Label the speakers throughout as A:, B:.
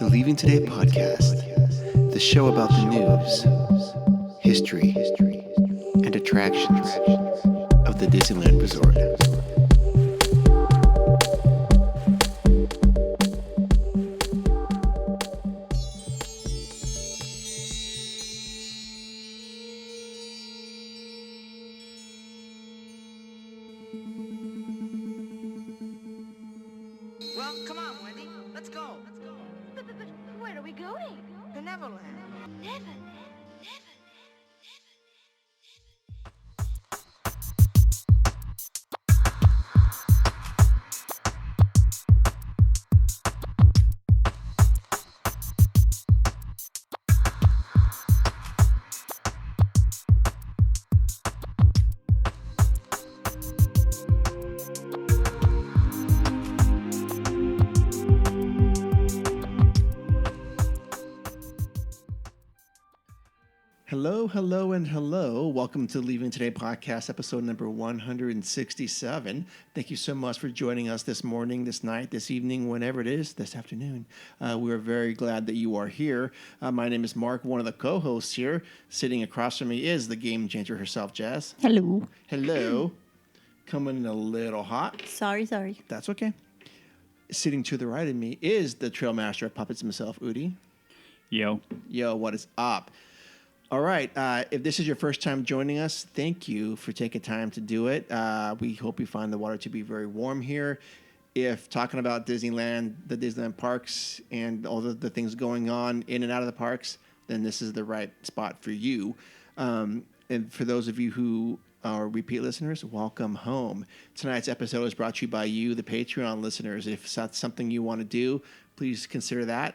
A: The Leaving Today podcast, the show about the news, history, and attractions of the Disneyland Resort.
B: Well, come on, Wendy. Let's go.
C: But where are we going?
B: To Neverland.
C: Neverland.
A: Hello. Welcome to Leaving Today podcast, episode number 167. Thank you so much for joining us this morning, this night, this evening, whenever it is, this afternoon. We are very glad that you are here. My name is Mark, one of the co-hosts here. Sitting across from me is the game changer herself, Jazz. Hello. Coming in a little hot.
D: Sorry.
A: That's okay. Sitting to the right of me is the trail master of puppets himself, Udi.
E: Yo,
A: what is up? All right. If this is your first time joining us, thank you for taking time to do it. We hope you find the water to be very warm here. If talking about Disneyland, the Disneyland parks, and all the things going on in and out of the parks, then this is the right spot for you. And for those of you who are repeat listeners, welcome home. Tonight's episode is brought to you by you, the Patreon listeners. If that's something you want to do, please consider that.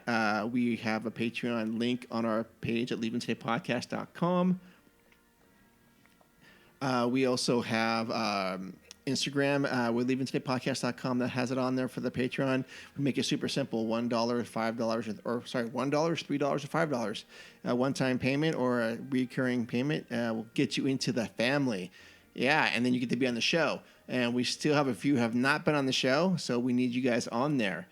A: We have a Patreon link on our page at leavingtodaypodcast.com. We also have Instagram with leavingtodaypodcast.com that has it on there for the Patreon. We make it super simple: $1, $5, $1, $3, or $5. A one-time payment or a recurring payment will get you into the family. Yeah, and then you get to be on the show. And we still have a few who have not been on the show, so we need you guys on there.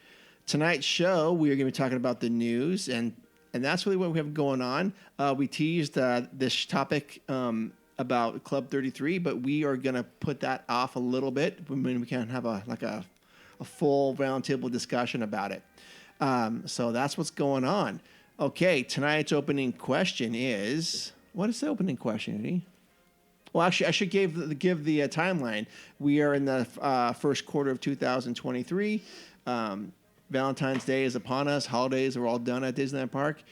A: Tonight's show, we are going to be talking about the news, and that's really what we have going on. We teased this topic about Club 33, but we are going to put that off a little bit when we can have a full roundtable discussion about it. So that's what's going on. Okay, tonight's opening question is... What is the opening question, Eddie? Well, actually, I should give the timeline. We are in the first quarter of 2023. Valentine's Day is upon us. Holidays are all done at Disneyland Park.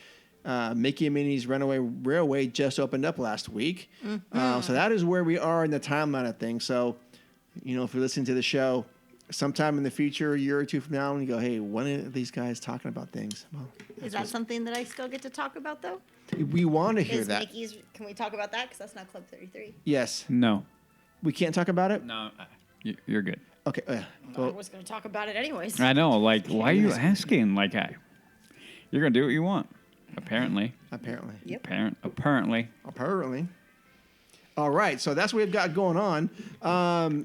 A: Mickey and Minnie's Runaway Railway just opened up last week. So that is where we are in the timeline of things. So, if you're listening to the show, sometime in the future, a year or two from now, and you go, hey, when are these guys talking about things? Well,
D: Is that something that I still get to talk about, though?
A: We want to hear
D: Is
A: that.
D: Mickey's? Can we talk about that? Because that's not Club 33.
A: Yes.
E: no,
A: We can't talk about it?
E: no, you're good.
A: Okay.
D: I was going to talk about it anyways.
E: I know. Like, why are you asking? Like, you're gonna do what you want. Apparently.
D: Yep.
E: Apparently.
A: All right, so that's what we've got going on.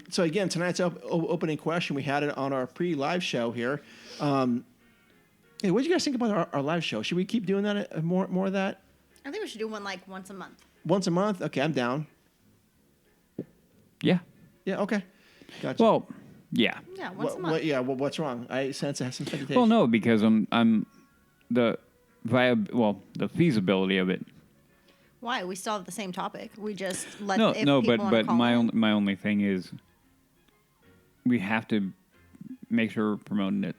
A: So again, tonight's opening question, we had it on our pre-live show here. Hey, what do you guys think about our live show? Should we keep doing that? More of that?
D: I think we should do one once a month.
A: Once a month? Okay, I'm down.
E: Yeah.
A: Yeah. Okay. Gotcha.
E: Well, yeah.
D: Yeah, once a month.
A: What's wrong? I sense some hesitation.
E: Well, no, because I'm the feasibility of it.
D: Why? We still have the same topic. We just let
E: No,
D: if
E: no,
D: people
E: but
D: wanna call in.
E: my only thing is we have to make sure we're promoting it.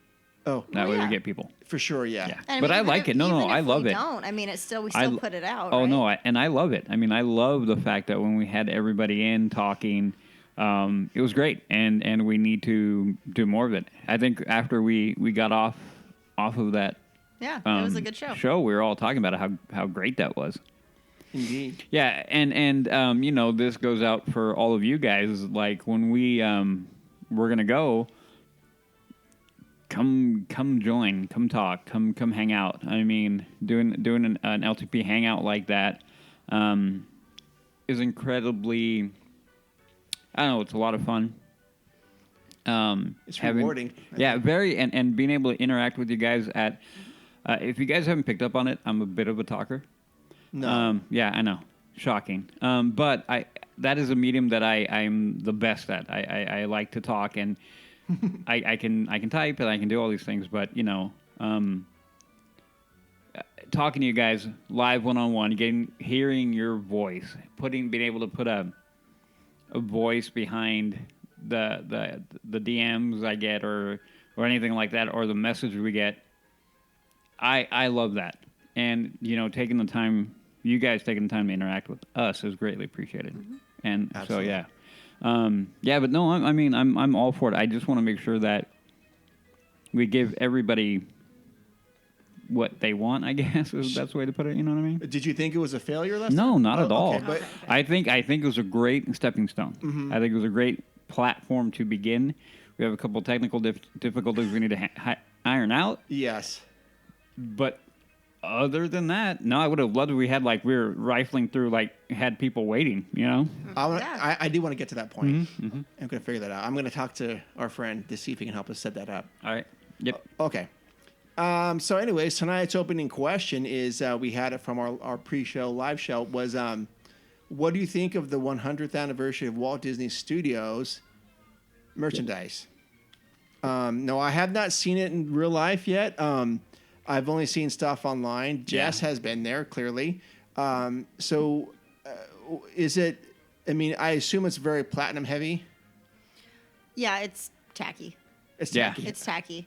A: Oh,
E: That way
D: yeah.
E: we get people.
A: for sure. Yeah.
E: Yeah.
D: And
E: But I
D: even
E: like
D: if-
E: it. No,
D: even
E: I
D: if
E: love
D: we
E: it.
D: Don't. I mean, we still put it out.
E: Oh
D: right?
E: no, and I love it. I mean, I love the fact that when we had everybody in talking, it was great, and we need to do more of it. I think after we got off of that,
D: Yeah, it was a good show.
E: we were all talking about how great that was.
A: Indeed.
E: Yeah, and this goes out for all of you guys. Like when we're gonna go. Come join, come talk, come hang out. I mean, doing an LTP hangout like that is incredibly. I don't know. It's a lot of fun.
A: It's rewarding.
E: Yeah, very, and being able to interact with you guys at If you guys haven't picked up on it, I'm a bit of a talker.
A: No.
E: Yeah, I know. Shocking. But that is a medium that I'm the best at. I like to talk, and I can type, and I can do all these things. But talking to you guys live one-on-one, hearing your voice, being able to put a voice behind the DMs I get or anything like that, or the message we get. I love that, and taking the time. You guys taking the time to interact with us is greatly appreciated, and
A: Absolutely.
E: so but no, I'm all for it. I just want to make sure that we give everybody what they want. I guess is the best way to put it. You know what I mean?
A: Did you think it was a failure last time?
E: No, not at all.
A: Okay, but
E: I think it was a great stepping stone. I think it was a great platform to begin. We have a couple technical difficulties we need to iron out,
A: yes.
E: but. Other than that, no, I would have loved if we were rifling through, had people waiting,
A: I do want to get to that point.
E: Mm-hmm.
A: I'm going to figure that out. I'm going to talk to our friend to see if he can help us set that up.
E: All right. Yep.
A: Okay. So anyways, tonight's opening question is, we had it from our pre-show live show, was what do you think of the 100th anniversary of Walt Disney Studios merchandise? No, I have not seen it in real life yet. I've only seen stuff online. Jess has been there, clearly. So is it, I assume it's very platinum heavy.
D: Yeah, it's tacky.
A: It's
E: Yeah.
A: tacky.
D: It's tacky.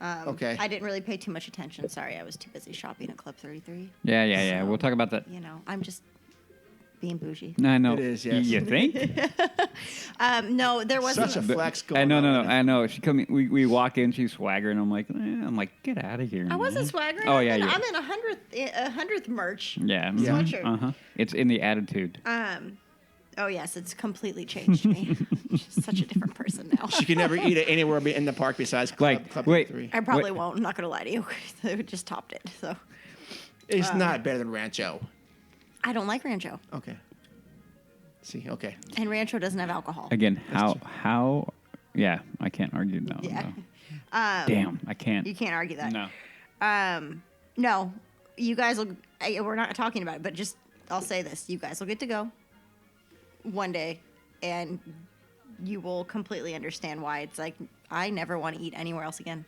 A: Okay.
D: I didn't really pay too much attention. Sorry, I was too busy shopping at Club 33.
E: Yeah. We'll talk about that.
D: I'm just being bougie.
E: I know.
A: It is, yes.
E: You think?
D: No, there wasn't.
A: Such a flex going
E: No.
A: on.
E: I know. She come. We walk in. She's swaggering. I'm like, get out of here.
D: I wasn't
E: man."
D: swaggering.
E: Oh yeah,
D: I'm in a hundredth merch.
E: Yeah.
D: Sweatshirt.
E: It's in the attitude.
D: Oh yes, it's completely changed me. She's such a different person now.
A: She could never eat it anywhere in the park besides Club
E: wait.
A: 33.
D: I probably won't. I'm not gonna lie to you. They just topped it. So
A: It's not better than Rancho.
D: I don't like Rancho,
A: Okay. See, okay.
D: and Rancho doesn't have alcohol.
E: Again, how? Yeah, I can't argue. No.
D: Yeah.
E: No. Damn, I can't.
D: You can't argue that.
E: No.
D: No, you guys will. We're not talking about it, but I'll say this: you guys will get to go one day, and you will completely understand why it's like I never want to eat anywhere else again.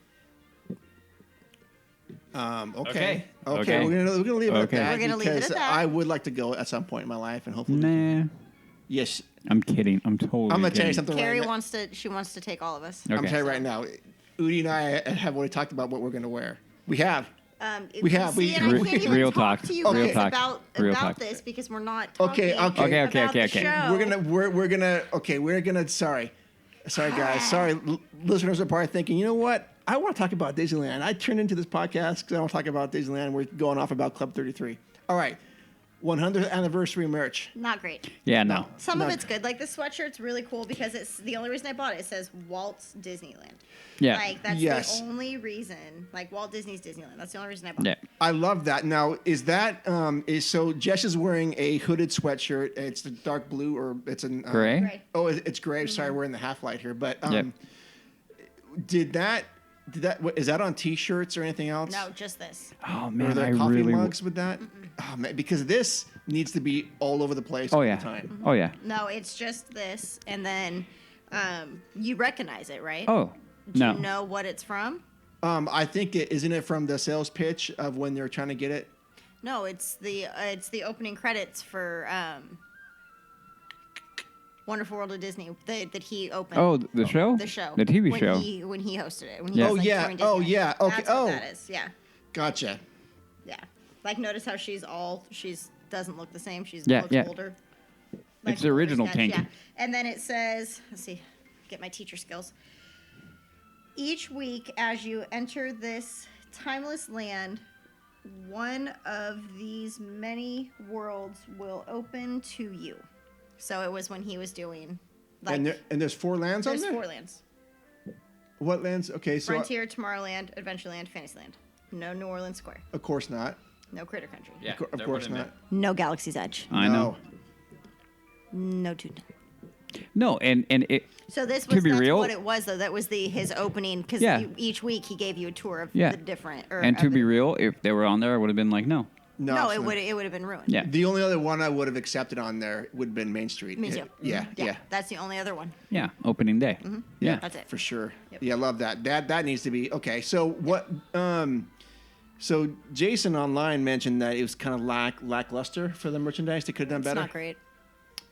A: Okay.
E: Okay.
A: We're gonna leave it at
E: Okay.
A: that.
D: We're gonna leave it
A: because
D: at that.
A: I would like to go at some point in my life, and hopefully.
E: Nah.
A: Yes.
E: I'm kidding. I'm totally.
A: I'm gonna tell you
E: kidding.
A: something.
D: Carrie
A: right now.
D: wants to. She wants to take all of us.
E: Okay.
A: I'm gonna tell you right now. Udi and I have already talked about what we're gonna wear. We have.
D: We
A: We have-
D: See,
A: we-
D: and I can't even
E: Real
D: talk
E: talk.
D: to you
A: Real
D: guys
E: talk.
D: about
E: Real talk.
D: this because we're not
A: Okay,
D: talking
A: okay.
D: about the show.
A: We're gonna. Sorry, guys. Sorry, listeners are probably thinking. You know what? I want to talk about Disneyland. I turned into this podcast because I want to talk about Disneyland. We're going off about Club 33. All right, 100th anniversary merch.
D: Not great.
E: Yeah. No.
D: Some
A: No.
D: of it's good. Like this sweatshirt's really cool because it's the only reason I bought it. It says Walt's Disneyland.
E: Yeah.
D: Like that's
A: Yes.
D: the only reason. Like Walt Disney's Disneyland. That's the only reason I bought
E: Yeah.
D: it.
A: I love that. Now, is that so? Jess is wearing a hooded sweatshirt. It's the dark blue, or it's an
E: Gray.
D: Right.
A: Oh, it's gray. Sorry, we're in the half light here. But
E: Yep.
A: did that? Is that on T-shirts or anything else?
D: No, just this.
E: Oh
A: Or
E: man,
A: there
E: I
A: coffee
E: really.
A: mugs with that? Oh man, because this needs to be all over the place
E: Oh
A: all
E: yeah.
A: the time.
E: Oh yeah.
D: No, it's just this, and then you recognize it, right?
E: Oh
D: Do
E: no.
D: you know what it's from?
A: I think isn't it from the sales pitch of when they're trying to get it?
D: No, it's the opening credits for Wonderful World of Disney that he opened.
E: Oh, the show.
D: The show.
E: The TV show.
D: When he hosted it. When he
E: Yeah.
D: was,
A: Oh,
D: like,
A: yeah.
D: touring
A: Oh,
D: Disneyland.
A: yeah. Okay.
D: That's what
A: Oh.
D: that is. Yeah.
A: Gotcha.
D: Yeah. Like notice how she's doesn't look the same. She's
E: Yeah,
D: looks
E: yeah.
D: older.
E: It's the original
D: sketch,
E: Tank.
D: Yeah. And then it says, let's see, get my teacher skills. Each week as you enter this timeless land, one of these many worlds will open to you. So it was when he was doing like
A: And there's 4 lands on
D: there's
A: there?
D: 4 lands.
A: What lands? Okay, so
D: Frontier, Tomorrowland, Adventureland, Fantasyland. No New Orleans Square.
A: of course not.
D: No Critter Country.
E: Yeah.
A: Of course not.
D: No Galaxy's Edge.
E: I know.
D: No Toontown.
E: No, and it.
D: So this
E: To
D: was
E: be
D: that's
E: real-
D: what it was though. That was his opening because
E: Yeah.
D: each week he gave you a tour of
E: Yeah.
D: the different. Or
E: And
D: of
E: to
D: the-
E: be real, if they were on there, I would have been like, no.
D: no,
A: absolutely.
D: it would have been ruined.
E: Yeah.
A: The only other one I would have accepted on there would have been Main Street.
D: Me too.
A: Yeah,
D: Mhm.
A: yeah,
D: That's the only other one.
E: Yeah. Opening day. Yeah.
D: That's it.
A: for sure.
D: Yep.
A: Yeah, I love that. That needs to be okay. So what? So Jason online mentioned that it was kind of lackluster for the merchandise. They could have done
D: It's
A: better.
D: not great.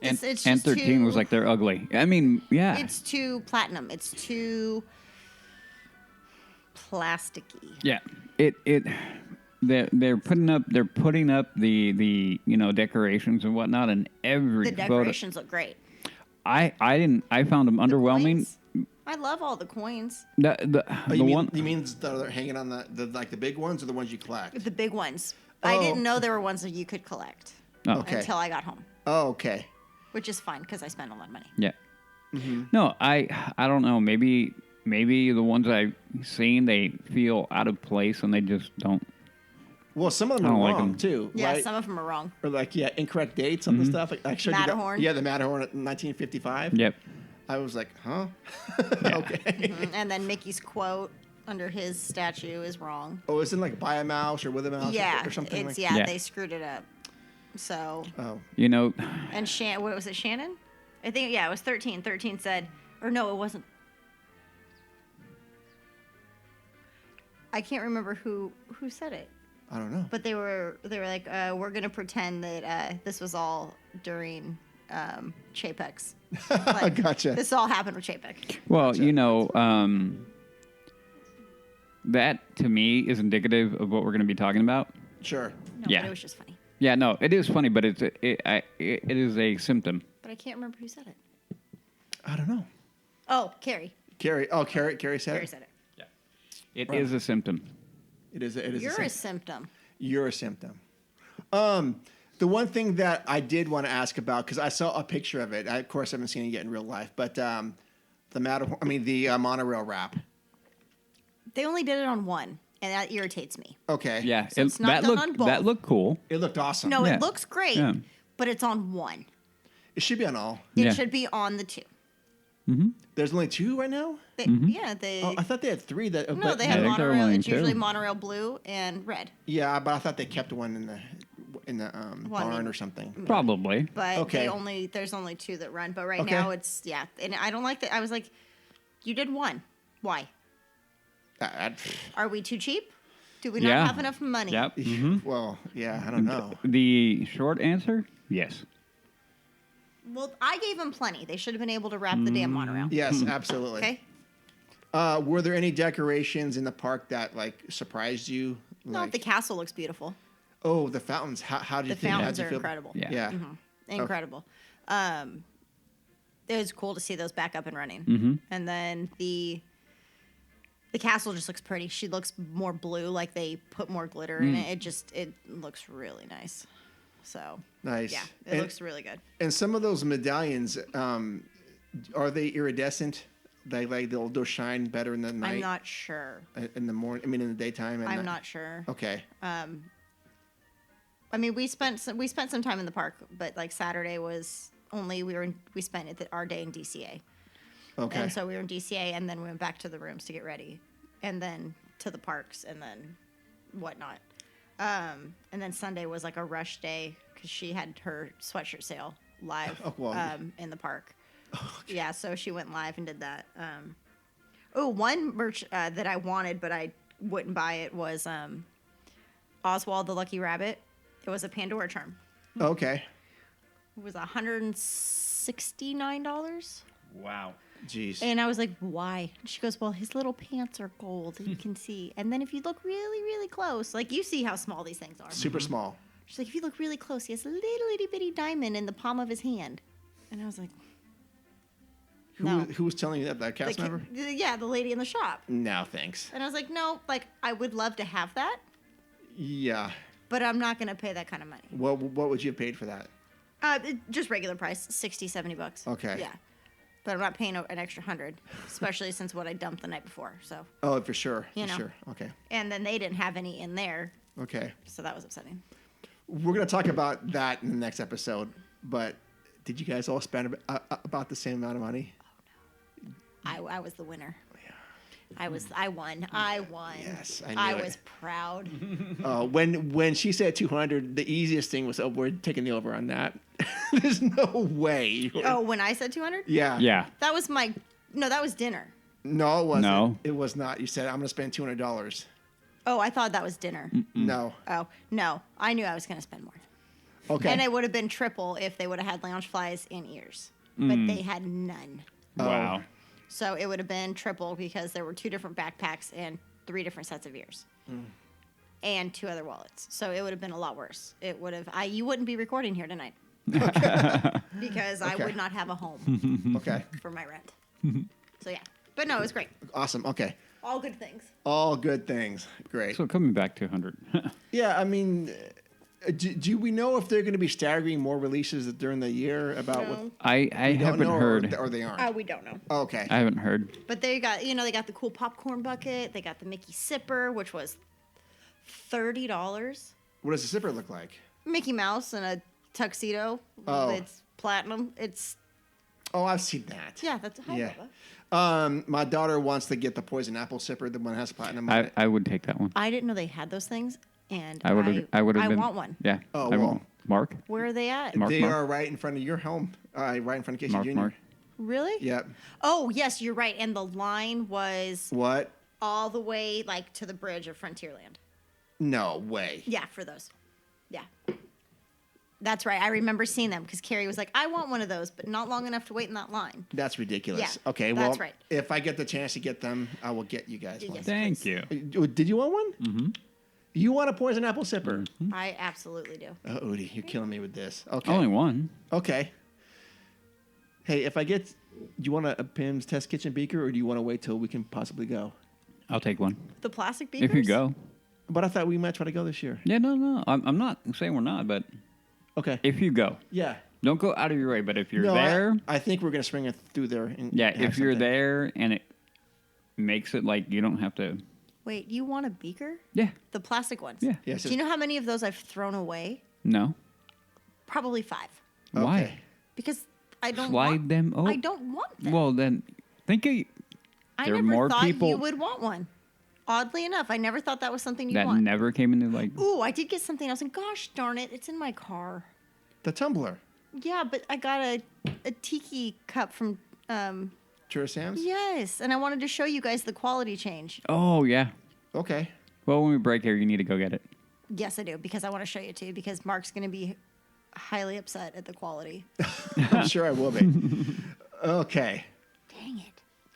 E: And,
D: It's
E: and
D: just
E: 13 was
D: too-
E: like they're ugly. I mean, yeah.
D: It's too platinum. It's too plasticky.
E: Yeah. They're putting up the decorations and whatnot, and every
D: The
E: photo.
D: decorations look great.
E: I found them underwhelming.
D: Coins, I love all the coins.
E: The
A: Oh, you mean,
E: one.
A: you mean they're hanging on the like the big ones or the ones you collect?
D: The big ones. I
A: Oh.
D: didn't know there were ones that you could collect
E: Oh,
A: Okay.
D: until I got home,
A: Oh, okay.
D: which is fine because I spent a lot of money.
E: Yeah.
A: Mm-hmm.
E: No, I don't know. Maybe the ones I've seen they feel out of place and they just don't.
A: Well, some of them
E: I
A: are
E: don't like
A: wrong
E: them.
A: too.
D: Yeah,
A: right?
D: some of them are wrong.
A: Or like incorrect dates on the stuff. Like, I showed you that-
D: Matterhorn.
A: Yeah, the Matterhorn at 1955.
E: Yep.
A: I was like, huh?
E: Yeah.
A: Okay.
D: And then Mickey's quote under his statue is wrong.
A: Oh, isn't like buy a mouse or with a mouse
D: Yeah,
A: or something
D: it's
A: like
D: yeah,
E: Yeah.
D: they screwed it up. So
A: Oh,
E: You know,
D: and what was it, Shannon? I think it was 13. 13 said, or no, it wasn't. I can't remember who said it,
A: I don't know.
D: but they were like, we're gonna pretend that this was all during Chapek's. Like,
A: Gotcha.
D: This all happened with Chapek.
E: well, that to me is indicative of what we're going to be talking about.
A: Sure.
D: No,
E: Yeah.
D: but it was just funny.
E: Yeah, no, it is funny, but it is a symptom.
D: But I can't remember who said it.
A: I don't know.
D: Oh, Carrie.
A: Carrie. Oh, Carrie said
D: Carrie
A: it.
D: said it.
E: It is a symptom.
A: It is. It is.
D: You're
A: a
D: a
A: symptom.
D: symptom.
A: You're a symptom. The one thing that I did want to ask about because I saw a picture of it. I, of course, haven't seen it yet in real life, but the monorail wrap.
D: They only did it on one, and that irritates me.
A: Okay.
E: Yeah,
D: So it's not done on both.
E: that looked cool.
A: It looked awesome.
D: No,
E: Yeah.
D: it looks great,
E: Yeah.
D: but it's on one.
A: It should be on all.
D: It
E: Yeah.
D: should be on the two.
A: There's only two right now.
D: Yeah, they.
A: Oh, I thought they had three. That
D: no,
A: but-
D: they
E: Yeah,
D: have
E: I think there were
D: monorail.
E: only
D: It's usually
E: two.
D: monorail blue and red.
A: Yeah, but I thought they kept one in the
D: Well, I
A: barn
D: mean-
A: or something.
E: Probably.
D: But
A: Okay.
D: there's only two that run. But right
A: Okay.
D: now it's and I don't like that. I was like, you did one. Why?
A: I-
D: Are we too cheap? Do we not
E: Yeah.
D: have enough money?
E: Yep.
A: Well, yeah, I don't know.
E: The short answer, yes.
D: Well, I gave them plenty. They should have been able to wrap the damn monorail.
A: Yes, absolutely.
D: Okay.
A: Were there any decorations in the park that like surprised you?
D: No,
A: Like,
D: the castle looks beautiful.
A: oh, the fountains. How do you
D: The
A: think? How'd
D: fountains
A: you
D: are
A: feel?
D: incredible.
E: Yeah.
A: Yeah.
D: Incredible. It was cool to see those back up and running.
E: Mm-hmm.
D: And then the castle just looks pretty. She looks more blue, like they put more glitter in it. It looks really nice. So
A: Nice.
D: yeah, it
A: And-
D: looks really good.
A: And some of those medallions, are they iridescent? They'll shine better in the night.
D: I'm not sure.
A: In the morning. I mean, in the daytime.
D: I'm not sure.
A: Okay.
D: I mean, we spent some time in the park, but like Saturday was only we spent our day in DCA.
A: Okay.
D: And so we were in DCA, and then we went back to the rooms to get ready, and then to the parks, and then whatnot. And then Sunday was like a rush day because she had her sweatshirt sale live
A: Oh, well.
D: in the park. Yeah, so she went live and did that. One merch that I wanted, but I wouldn't buy it was Oswald the Lucky Rabbit. It was a Pandora charm.
A: Okay.
D: It was $169.
E: Wow.
A: Jeez.
D: And I was like, why? And she goes, well, his little pants are gold. You can see. And then if you look really, really close, like you see how small these things are.
A: Super small.
D: She's like, if you look really close, he has a little itty bitty diamond in the palm of his hand. And I was like, no.
A: Who was telling you that? That cast member?
D: Yeah, the lady in the shop.
A: No, thanks.
D: And I was like, no, like I would love to have that,
A: Yeah.
D: but I'm not going to pay that kind of money.
A: What would you have paid for that?
D: Just regular price, $60-$70.
A: Okay.
D: Yeah. But I'm not paying an extra 100, especially since what I dumped the night before. So,
A: Oh, for sure.
D: You
A: For
D: know.
A: sure. Okay.
D: and then they didn't have any in there,
A: Okay.
D: so that was upsetting.
A: We're going to talk about that in the next episode, but Did you guys all spend about the same amount of money?
D: I was the winner. I won. I won.
A: Yes, I knew
D: I
A: it.
D: was proud.
A: When she said 200, the easiest thing was, we're taking the over on that. There's no way.
D: Oh, when I said 200?
A: Yeah.
E: Yeah.
D: That was that was dinner.
A: No, it wasn't.
E: No.
A: It was not. You said, I'm going to spend $200.
D: Oh, I thought that was dinner.
A: No.
D: Oh, no. I knew I was going to spend more.
A: Okay.
D: And it would have been triple if they would have had lounge flies in ears. But they had none.
E: Wow.
D: So it would have been triple because there were 2 different backpacks and 3 different sets of ears. And 2 other wallets. So it would have been a lot worse. It would have you wouldn't be recording here tonight. Because I
A: Okay.
D: would not have a home
A: Okay.
D: for my rent. So yeah. But no, it was great.
A: Awesome. Okay.
D: All good things.
A: All good things. Great.
E: So coming back to 100.
A: Yeah, I mean, do we know if they're going to be staggering more releases during the year about what?
D: No.
E: I
A: Don't
E: haven't
A: know,
E: heard.
A: or they aren't.
D: We don't know.
A: Okay.
E: I haven't heard.
D: But they got they got the cool popcorn bucket. They got the Mickey sipper, which was $30.
A: What does the zipper look like?
D: Mickey Mouse in a tuxedo.
A: Oh.
D: It's platinum. It's
A: Oh, I've seen that.
D: yeah. That's hi,
A: Yeah.
D: Bubba.
A: My daughter wants to get the poison apple sipper, the one that has platinum on it.
E: I would take that one.
D: I didn't know they had those things, and
E: I would have. I would have
D: I
E: been.
D: want one.
E: Yeah.
A: Oh,
E: I
A: well.
E: want. Mark.
D: Where are they at?
E: Mark,
A: They
E: Mark.
A: are right in front of your home, right in front of Casey
E: Mark.
A: Jr.
E: Mark.
D: Really?
A: Yep.
D: Oh yes, you're right. And the line was
A: What?
D: all the way like to the bridge of Frontierland.
A: No way.
D: Yeah, for those. Yeah. That's right. I remember seeing them because Carrie was like, "I want one of those, but not long enough to wait in that line."
A: That's ridiculous.
D: Yeah,
A: Okay, well,
D: that's right.
A: if I get the chance to get them, I will get you guys one.
D: Yes.
E: Thank you.
A: Did you want one? Mm-hmm. You want a poison apple sipper?
D: I absolutely do.
A: Oh, Udi, you're killing me with this. Okay.
E: Only one.
A: Okay. Hey, if I get, do you want a Pim's Test Kitchen beaker, or do you want to wait till we can possibly go?
E: I'll take one.
D: The plastic beakers.
E: If you go.
A: But I thought we might try to go this year.
E: Yeah. No. I'm not saying we're not, but
A: Okay.
E: if you go,
A: Yeah.
E: don't go out of your way. But if you're
A: No,
E: there,
A: I think we're gonna swing it through there. And
E: yeah.
A: have
E: If you're
A: something.
E: there and it makes it like you don't have to.
D: Wait, you want a beaker?
E: Yeah.
D: The plastic ones.
E: Yeah.
A: Yes.
D: Do you know how many of those I've thrown away?
E: No.
D: Probably 5.
E: Why?
A: Okay.
D: Because I don't
E: Slide
D: want,
E: them. Oh.
D: I don't want them.
E: Well, then think of
D: I
E: there are
D: never
E: more
D: thought
E: people-
D: you would want one. Oddly enough, I never thought that was something you'd
E: that
D: want.
E: never came into like.
D: Ooh, I did get something else, and gosh darn it, it's in my car.
A: The tumbler.
D: Yeah, but I got a tiki cup from
A: Trader Sam's.
D: yes, and I wanted to show you guys the quality change.
E: Oh yeah.
A: Okay.
E: Well, when we break here, you need to go get it.
D: Yes, I do, because I want to show you too, because Mark's going to be highly upset at the quality.
A: I'm sure I will be. Okay.
D: Dang it.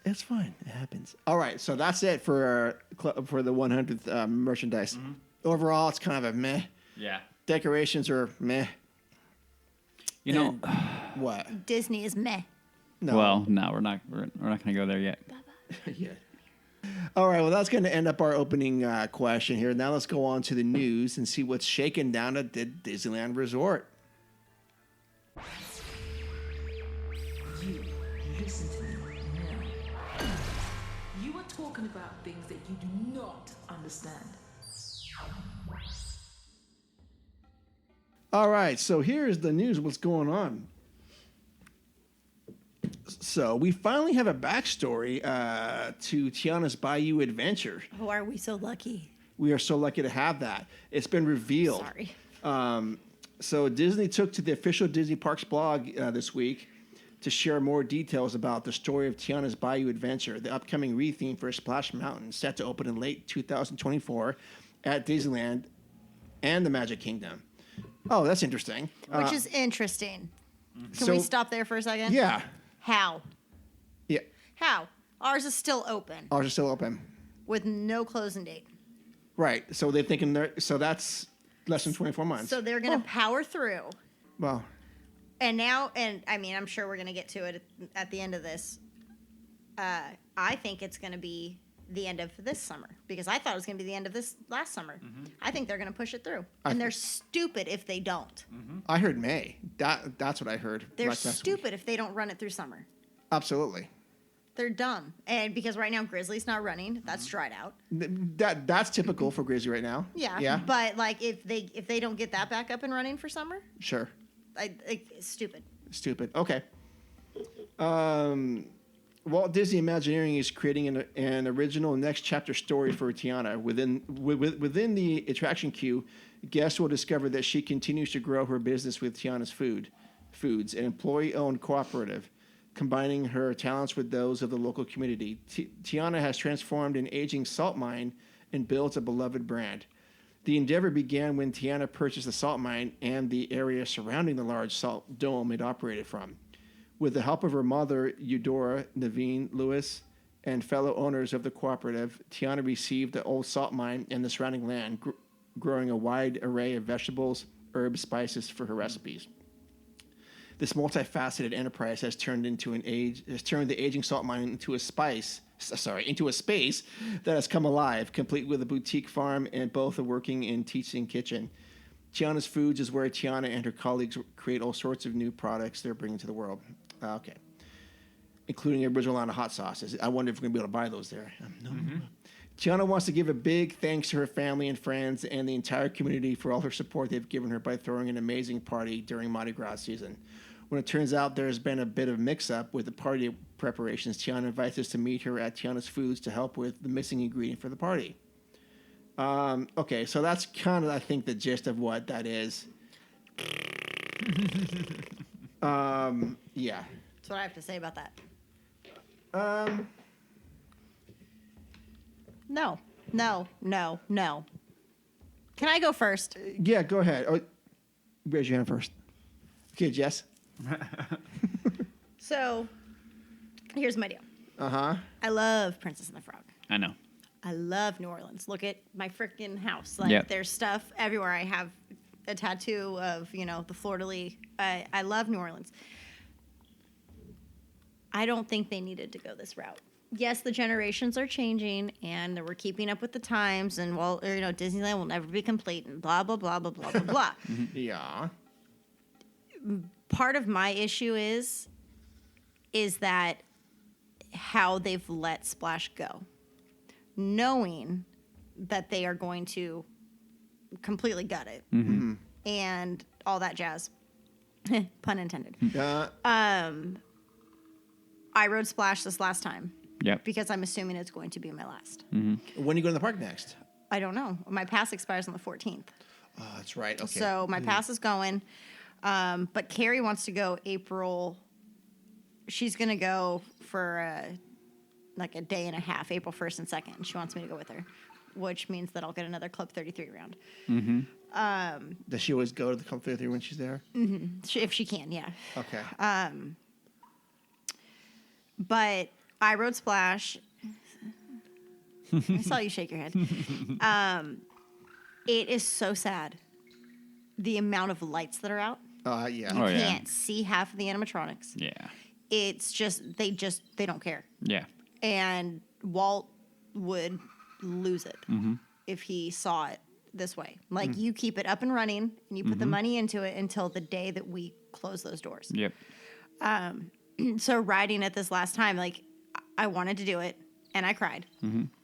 A: It's fine. It happens. All right. So that's it for the 100th merchandise. Overall, it's kind of a meh.
E: Yeah.
A: Decorations are meh.
E: You know.
A: What?
D: Disney is meh.
A: No.
E: Well, no, we're not going to go there yet.
A: Yeah. All right. Well, that's going to end up our opening question here. Now let's go on to the news and see what's shaking down at the Disneyland Resort.
F: You listen to me now. You are talking about things that you do not understand.
A: All right. So here's the news. What's going on? So we finally have a backstory to Tiana's Bayou adventure.
D: Oh, are we so lucky?
A: We are so lucky to have that. It's been revealed.
D: Sorry.
A: So Disney took to the official Disney Parks blog this week to share more details about the story of Tiana's Bayou Adventure, the upcoming retheme for Splash Mountain, set to open in late 2024 at Disneyland and the Magic Kingdom. Oh, that's interesting.
D: Which is interesting. Can
A: so-
D: we stop there for a second?
A: Yeah.
D: How?
A: Yeah.
D: How? Ours is still open
A: Ours are still open.
D: with no closing date.
A: Right. So they're thinking so that's less than 24 months.
D: So they're going to power through.
A: Well,
D: And now, and I mean, I'm sure we're going to get to it at the end of this. I think it's going to be the end of this summer because I thought it was going to be the end of this last summer. I think they're going to push it through. And they're stupid if they don't.
A: I heard May. That's what I heard.
D: They're
A: last week.
D: stupid if they don't run it through summer.
A: Absolutely.
D: They're dumb. And because right now Grizzly's not running, that's dried out.
A: That's typical for Grizzly right now.
D: Yeah.
A: Yeah.
D: But like if they don't get that back up and running for summer,
A: Sure.
D: it's stupid.
A: Stupid. Okay. Walt Disney Imagineering is creating an original next chapter story for Tiana. Within the attraction queue, guests will discover that she continues to grow her business with Tiana's Foods, an employee-owned cooperative, combining her talents with those of the local community. Tiana has transformed an aging salt mine and built a beloved brand. The endeavor began when Tiana purchased the salt mine and the area surrounding the large salt dome it operated from. With the help of her mother, Eudora, Naveen, Lewis, and fellow owners of the cooperative, Tiana received the old salt mine and the surrounding land, growing a wide array of vegetables, herbs, spices for her recipes. This multifaceted enterprise has turned the aging salt mine into a space that has come alive, complete with a boutique farm and both a working and teaching kitchen. Tiana's Foods is where Tiana and her colleagues create all sorts of new products they're bringing to the world. Okay. Including an original line of hot sauces. I wonder if we're going to be able to buy those there. No. Tiana wants to give a big thanks to her family and friends and the entire community for all her support they've given her by throwing an amazing party during Mardi Gras season. When it turns out there's been a bit of mix-up with the party preparations, Tiana invites us to meet her at Tiana's Foods to help with the missing ingredient for the party. Okay, so that's kind of, I think, the gist of what that is. Yeah.
D: That's what I have to say about that. No. Can I go first?
A: Yeah, go ahead. Oh, raise your hand first. Okay, Jess.
D: So, here's my deal.
A: Uh-huh.
D: I love Princess and the Frog.
E: I know.
D: I love New Orleans. Look at my freaking house.
E: Yep.
D: There's stuff everywhere. I have a tattoo of, the fleur-de-lis. I love New Orleans. I don't think they needed to go this route. Yes, the generations are changing, and we're keeping up with the times, and Disneyland will never be complete, and blah blah blah blah blah blah blah.
A: Yeah.
D: Part of my issue is that how they've let Splash go, knowing that they are going to completely gut it and all that jazz, pun intended. I rode Splash this last time.
E: Yep.
D: Because I'm assuming it's going to be my last.
A: When are you going to the park next?
D: I don't know. My pass expires on the 14th.
A: Oh, that's right. Okay.
D: So my pass is going. But Carrie wants to go April. She's going to go for a day and a half, April 1st and 2nd. She wants me to go with her, which means that I'll get another Club 33 round.
A: Does she always go to the Club 33 when she's there?
D: If she can, yeah.
A: Okay.
D: But I rode Splash. I saw you shake your head. It is so sad. The amount of lights that are out.
A: Yeah.
D: You
E: Oh, yeah.
D: can't see half of the animatronics.
E: Yeah.
D: It's just they don't care.
E: Yeah.
D: And Walt would lose it if he saw it this way. Like, you keep it up and running, and you put the money into it until the day that we close those doors.
E: Yep.
D: So riding it this last time, I wanted to do it, and I cried.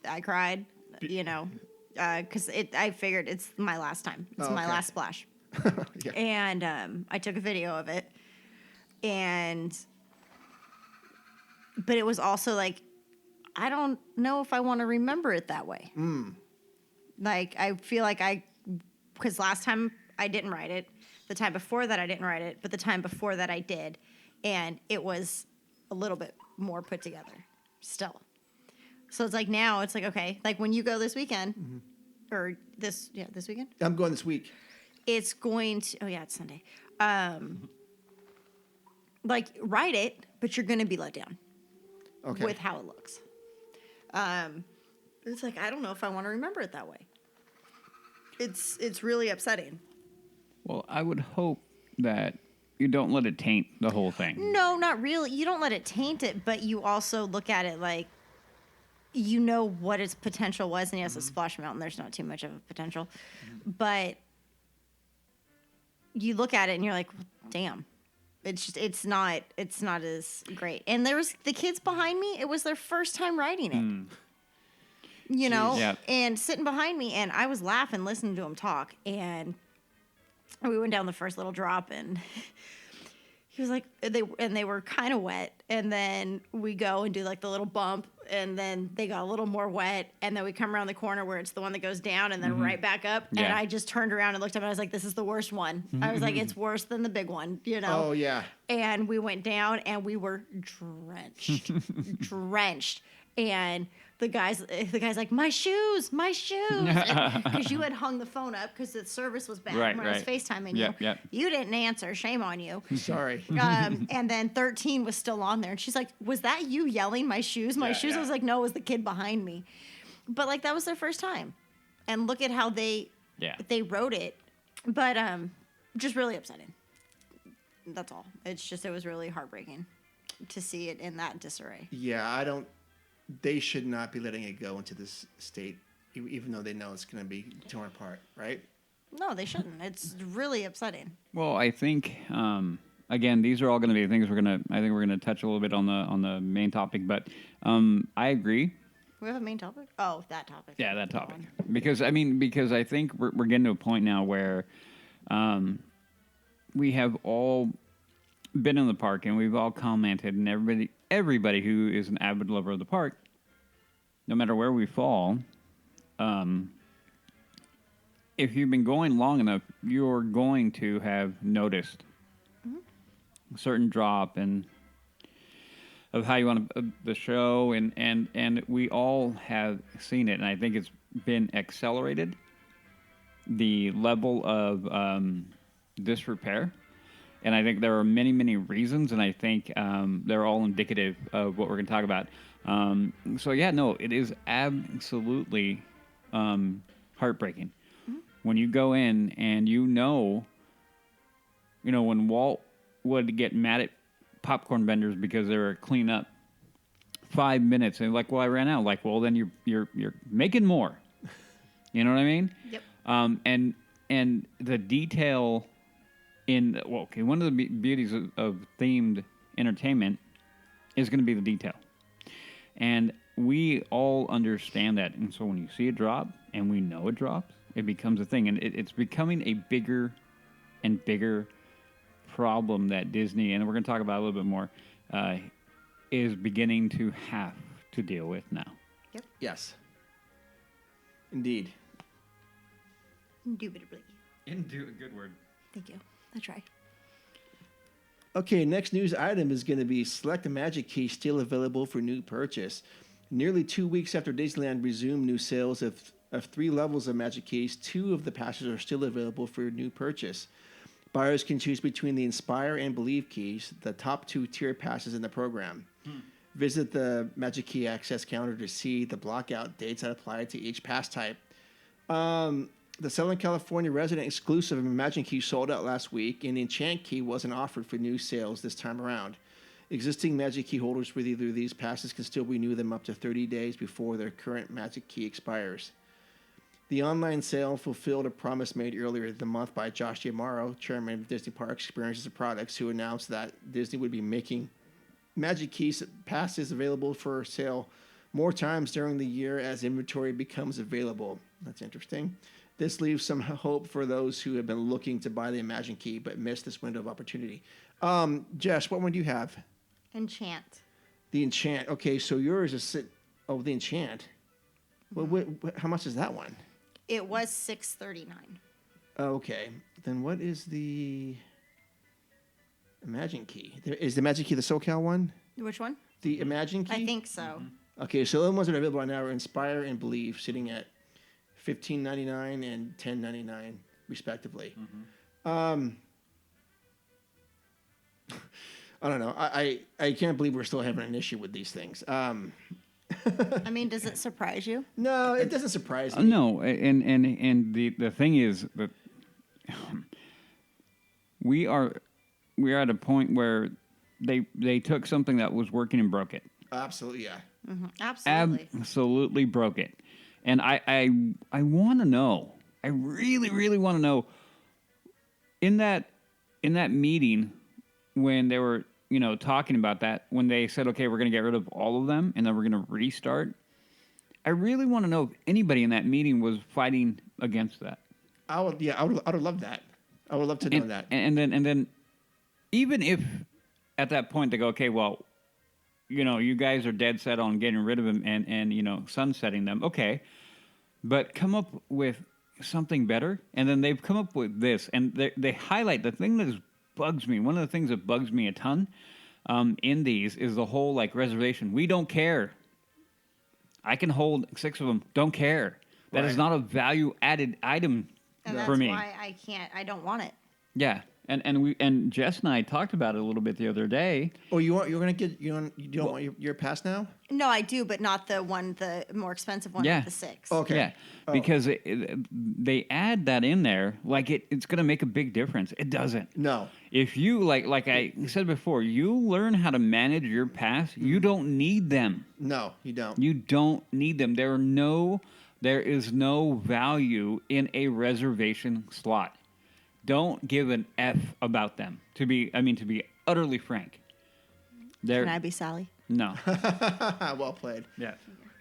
D: I cried, because I figured it's my last time. It's my last splash.
A: Yeah.
D: And I took a video of it, but it was also I don't know if I want to remember it that way. I feel because last time I didn't write it, the time before that I didn't write it, but the time before that I did, and it was a little bit more put together still. So it's now it's okay, when you go this weekend, or this weekend?
A: I'm going this week.
D: It's going to, it's Sunday. Write it, but you're going to be let down with how it looks. It's I don't know if I want to remember it that way. It's really upsetting.
E: Well, I would hope that you don't let it taint the whole thing.
D: No, not really. You don't let it taint it, but you also look at it what its potential was. And yes, a Splash Mountain, there's not too much of a potential. But you look at it and you're like, well, damn. It's not as great. And there was the kids behind me, it was their first time riding it.
E: Yep.
D: And sitting behind me, and I was laughing, listening to him talk, and we went down the first little drop, and He was like, they were kind of wet, and then we go and do like the little bump, and then they got a little more wet, and then we come around the corner where it's the one that goes down and then right back up.
E: Yeah.
D: And I just turned around and looked up, and I was like, this is the worst one. I was like, it's worse than the big one, you know?
A: Oh, yeah.
D: And we went down, and we were drenched, drenched. And the guy's like, my shoes, because you had hung the phone up because the service was bad
E: Right,
D: when I was
E: right.
D: FaceTiming
E: Yep,
D: you.
E: yep.
D: You didn't answer. Shame on you.
A: Sorry.
D: And then 13 was still on there, and she's like, was that you yelling my shoes? My
A: Yeah,
D: shoes?
A: yeah.
D: I was like, no, it was the kid behind me. But like that was their first time, and look at how they wrote it. But just really upsetting. That's all. It was really heartbreaking to see it in that disarray.
A: Yeah, they should not be letting it go into this state, even though they know it's going to be torn apart, right?
D: No, they shouldn't. It's really upsetting.
E: Well, I think again, these are all going to be things I think we're going to touch a little bit on the main topic, but I agree.
D: We have a main topic? Oh, that topic.
E: Yeah, that
D: Go
E: topic.
D: on.
E: Because I think we're getting to a point now where we have all been in the park and we've all commented, and everybody who is an avid lover of the park, no matter where we fall, if you've been going long enough, you're going to have noticed a certain drop and of how you want the show, and we all have seen it, and I think it's been accelerated. The level of disrepair, and I think there are many, many reasons, and I think they're all indicative of what we're going to talk about. So yeah, no, it is absolutely heartbreaking when you go in and you know when Walt would get mad at popcorn vendors because they were clean up 5 minutes and like, well, I ran out. Like, well, then you're making more. You know what I mean?
D: Yep.
E: And the detail one of the beauties of themed entertainment is going to be the detail. And we all understand that. And so when you see it drop and we know it drops, it becomes a thing. And it's becoming a bigger and bigger problem that Disney, and we're going to talk about a little bit more, is beginning to have to deal with now.
D: Yep.
A: Yes. Indeed.
D: Indubitably.
E: Good word.
D: Thank you. That's right.
A: Okay, next news item is going to be select Magic Key still available for new purchase. Nearly 2 weeks after Disneyland resumed new sales of 3 levels of Magic Keys, 2 of the passes are still available for new purchase. Buyers can choose between the Inspire and Believe keys, the top 2 tier passes in the program. Visit the Magic Key access counter to see the blockout dates that apply to each pass type. The Southern California resident exclusive of Magic Key sold out last week, and the Enchant Key wasn't offered for new sales this time around. Existing Magic Key holders with either of these passes can still renew them up to 30 days before their current Magic Key expires. The online sale fulfilled a promise made earlier the month by Josh D'Amaro, chairman of Disney Parks Experiences and Products, who announced that Disney would be making Magic Key passes available for sale more times during the year as inventory becomes available. That's interesting. This leaves some hope for those who have been looking to buy the Imagine Key but missed this window of opportunity. Jess, what one do you have?
D: Enchant.
A: The Enchant. Okay, so yours is the Enchant. Well, how much is that one?
D: It was $639.
A: Okay, then what is the Imagine Key? Is the Magic Key the SoCal one?
D: Which one?
A: The Imagine Key?
D: I think so.
A: Okay, so the ones that are available right now are Inspire and Believe, sitting at $15.99 and $10.99 respectively. I don't know. I can't believe we're still having an issue with these things.
D: I mean, does it surprise you?
A: No, it doesn't surprise me.
E: No, and the thing is that we are at a point where they took something that was working and broke it.
A: Absolutely, yeah.
D: Mm-hmm. Absolutely.
E: Absolutely broke it. And I want to know. I really, really want to know. In that meeting, when they were talking about that, when they said, okay, we're going to get rid of all of them and then we're going to restart. I really want to know if anybody in that meeting was fighting against that. I would love that. I would love to know that. And then even if at that point, they go, okay, well, you guys are dead set on getting rid of them and sunsetting them. Okay, but come up with something better. And then they've come up with this, and they highlight the thing that bugs me. One of the things that bugs me a ton in these is the whole reservation. We don't care. I can hold 6 of them. Don't care. That is not a value added item
D: And
E: for me.
D: that's why I don't want it.
E: Yeah. And Jess and I talked about it a little bit the other day.
A: Oh, you're gonna get you don't want your pass now?
D: No, I do, but not the more expensive one with the 6.
A: Okay.
E: Yeah, because they add that in there it's going to make a big difference. It doesn't.
A: No.
E: If you like I said before, you learn how to manage your pass. You don't need them.
A: No, you don't.
E: You don't need them. There is no value in a reservation slot. Don't give an F about them. To be utterly frank.
D: Can I be Sally?
E: No.
A: Well played.
E: Yeah.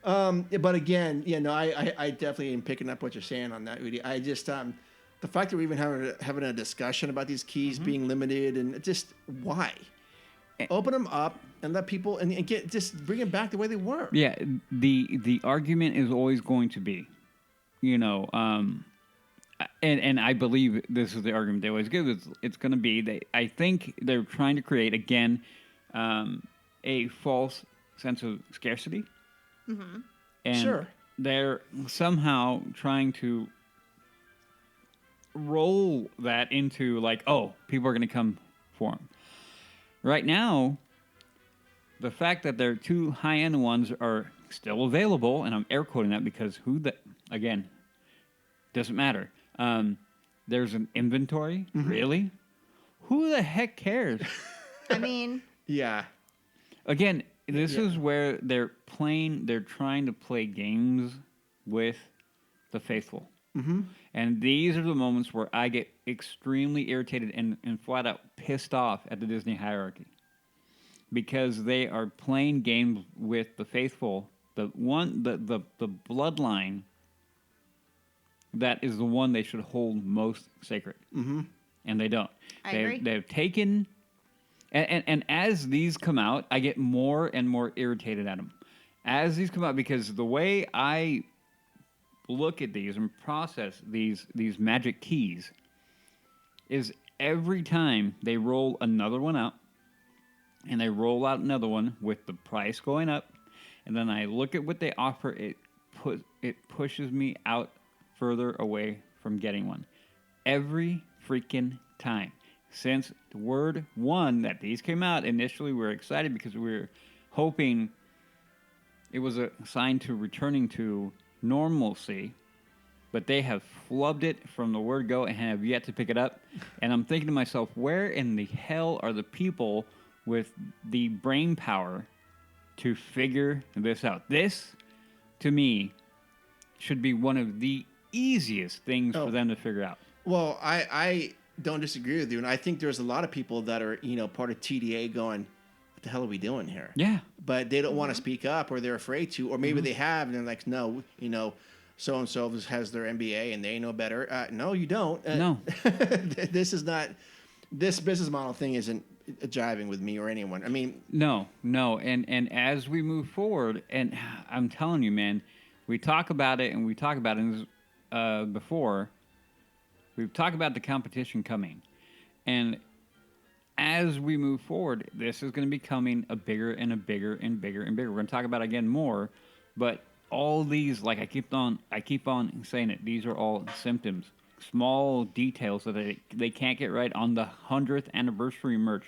A: But again, I definitely am picking up what you're saying on that, Udi. I just the fact that we're even having a discussion about these keys being limited and just why? Open them up and let people and just bring them back the way they were.
E: Yeah. The argument is always going to be, and I believe this is the argument they always give. It's going to be I think they're trying to create again a false sense of scarcity. Mm-hmm. And
A: Sure.
E: They're somehow trying to roll that into people are going to come for them. Right now, the fact that their 2 high-end ones are still available, and I'm air quoting that because again, doesn't matter. There's an inventory, really? Who the heck cares?
D: I mean,
A: Yeah.
E: Again, this is where they're trying to play games with the faithful. Mm-hmm. And these are the moments where I get extremely irritated and flat out pissed off at the Disney hierarchy. Because they are playing games with the faithful, the bloodline that is the one they should hold most sacred. Mm-hmm. And they don't.
D: I agree.
E: They've taken... And as these come out, I get more and more irritated at them. As these come out, because the way I look at these and process these magic keys is every time they roll another one out, and they roll out another one with the price going up, and then I look at what they offer, it pushes me out further away from getting one. Every freaking time. Since word one that these came out, initially we were excited because we were hoping it was a sign to returning to normalcy, but they have flubbed it from the word go and have yet to pick it up. And I'm thinking to myself, where in the hell are the people with the brain power to figure this out? This, to me, should be one of the easiest things for them to figure out.
A: Well, I don't disagree with you, and I think there's a lot of people that are part of TDA going, what the hell are we doing here?
E: Yeah.
A: But they don't want to speak up, or they're afraid to, or maybe they have, and they're like, no, so-and-so has their MBA, and they know better. No, you don't.
E: No.
A: This business model thing isn't jiving with me or anyone. I mean...
E: No. And as we move forward, and I'm telling you, man, we talk about it, before... We've talked about the competition coming. And as we move forward, this is going to be becoming a bigger and a bigger and bigger and bigger. We're going to talk about it again more, but all these, I keep on saying it, these are all symptoms, small details that they can't get right on the 100th anniversary merch.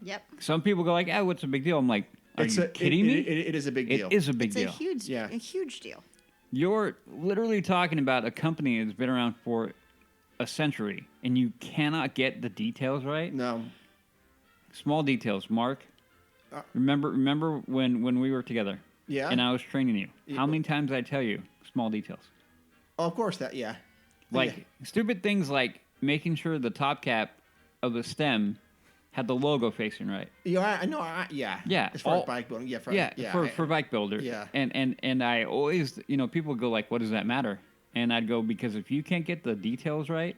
D: Yep.
E: Some people go like, what's a big deal? I'm like, are you kidding me?
A: It is a big deal.
E: It is a big
D: It's
E: deal.
D: a huge deal.
E: You're literally talking about a company that's been around for a century, and you cannot get the details right.
A: No.
E: Small details, Mark. Remember when we were together?
A: Yeah.
E: And I was training you. How many times did I tell you small details?
A: Oh, of course, yeah.
E: Stupid things like making sure the top cap of the stem had the logo facing right.
A: Yeah, I know. Yeah.
E: Yeah.
A: As far as bike building,
E: for bike builder.
A: Yeah.
E: And I always, people go like, what does that matter? And I'd go, because if you can't get the details right,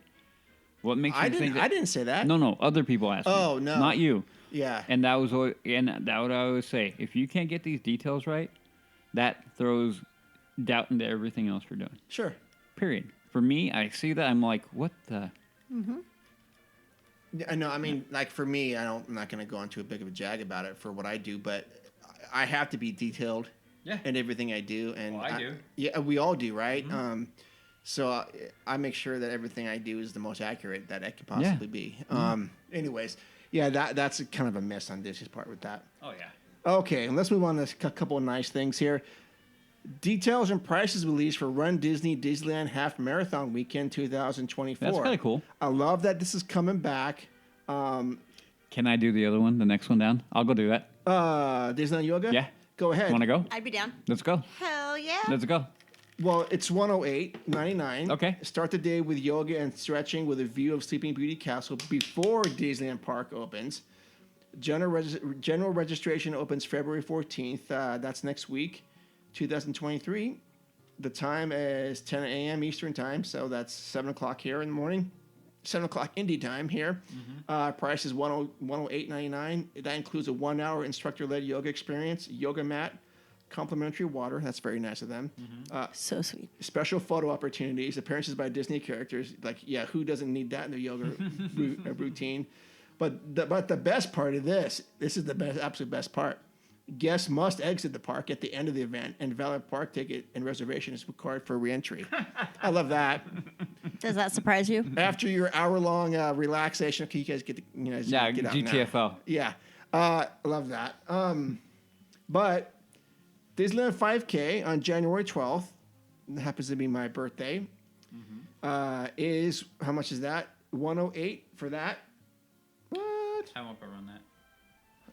E: What makes you think that?
A: I didn't say that.
E: No, other people ask me.
A: Oh, no.
E: Not you.
A: Yeah.
E: And that was what I always say. If you can't get these details right, that throws doubt into everything else you're doing.
A: Sure.
E: Period. For me, I see that, I'm like, what the?
A: I know. I mean, like for me, I'm not going to go into a big of a jag about it for what I do, but I have to be detailed in everything I do. And
E: Well, I do.
A: Yeah, we all do, right? So I make sure that everything I do is the most accurate that it can possibly be. Anyways, yeah, that's kind of a miss on Disney's part with that.
E: Oh, yeah.
A: Okay, and let's move on to a couple of nice things here. Details and prices released for Run Disney Disneyland Half Marathon Weekend 2024.
E: That's kind of cool.
A: I love that this is coming back.
E: Can I do the other one, the next one down? I'll go do that.
A: Disneyland Yoga?
E: Yeah.
A: Go ahead.
E: Want to go?
D: I'd be down.
E: Let's go.
D: Hell yeah.
E: Let's go.
A: Well, it's $108.99.
E: Okay.
A: Start the day with yoga and stretching with a view of Sleeping Beauty Castle before Disneyland Park opens. General registration opens February 14th. That's next week, 2023. The time is 10 a.m. Eastern time, so that's 7 o'clock here in the morning. 7 o'clock Indy time here. Price is $108.99. That includes a 1-hour instructor-led yoga experience, yoga mat, complimentary water. That's very nice of them.
D: So sweet.
A: Special photo opportunities, appearances by Disney characters. Like, yeah, who doesn't need that in their yoga routine? But the best part of this is the absolute best part. Guests must exit the park at the end of the event, and valid park ticket and reservation is required for re-entry. I love that.
D: Does that surprise you?
A: After your hour-long relaxation, okay, you guys get to get out
E: GTFO.
A: now. Yeah, I love that. But Disneyland 5K on January 12th, that happens to be my birthday, is, how much is that? $108 for that. What?
E: I won't go run that.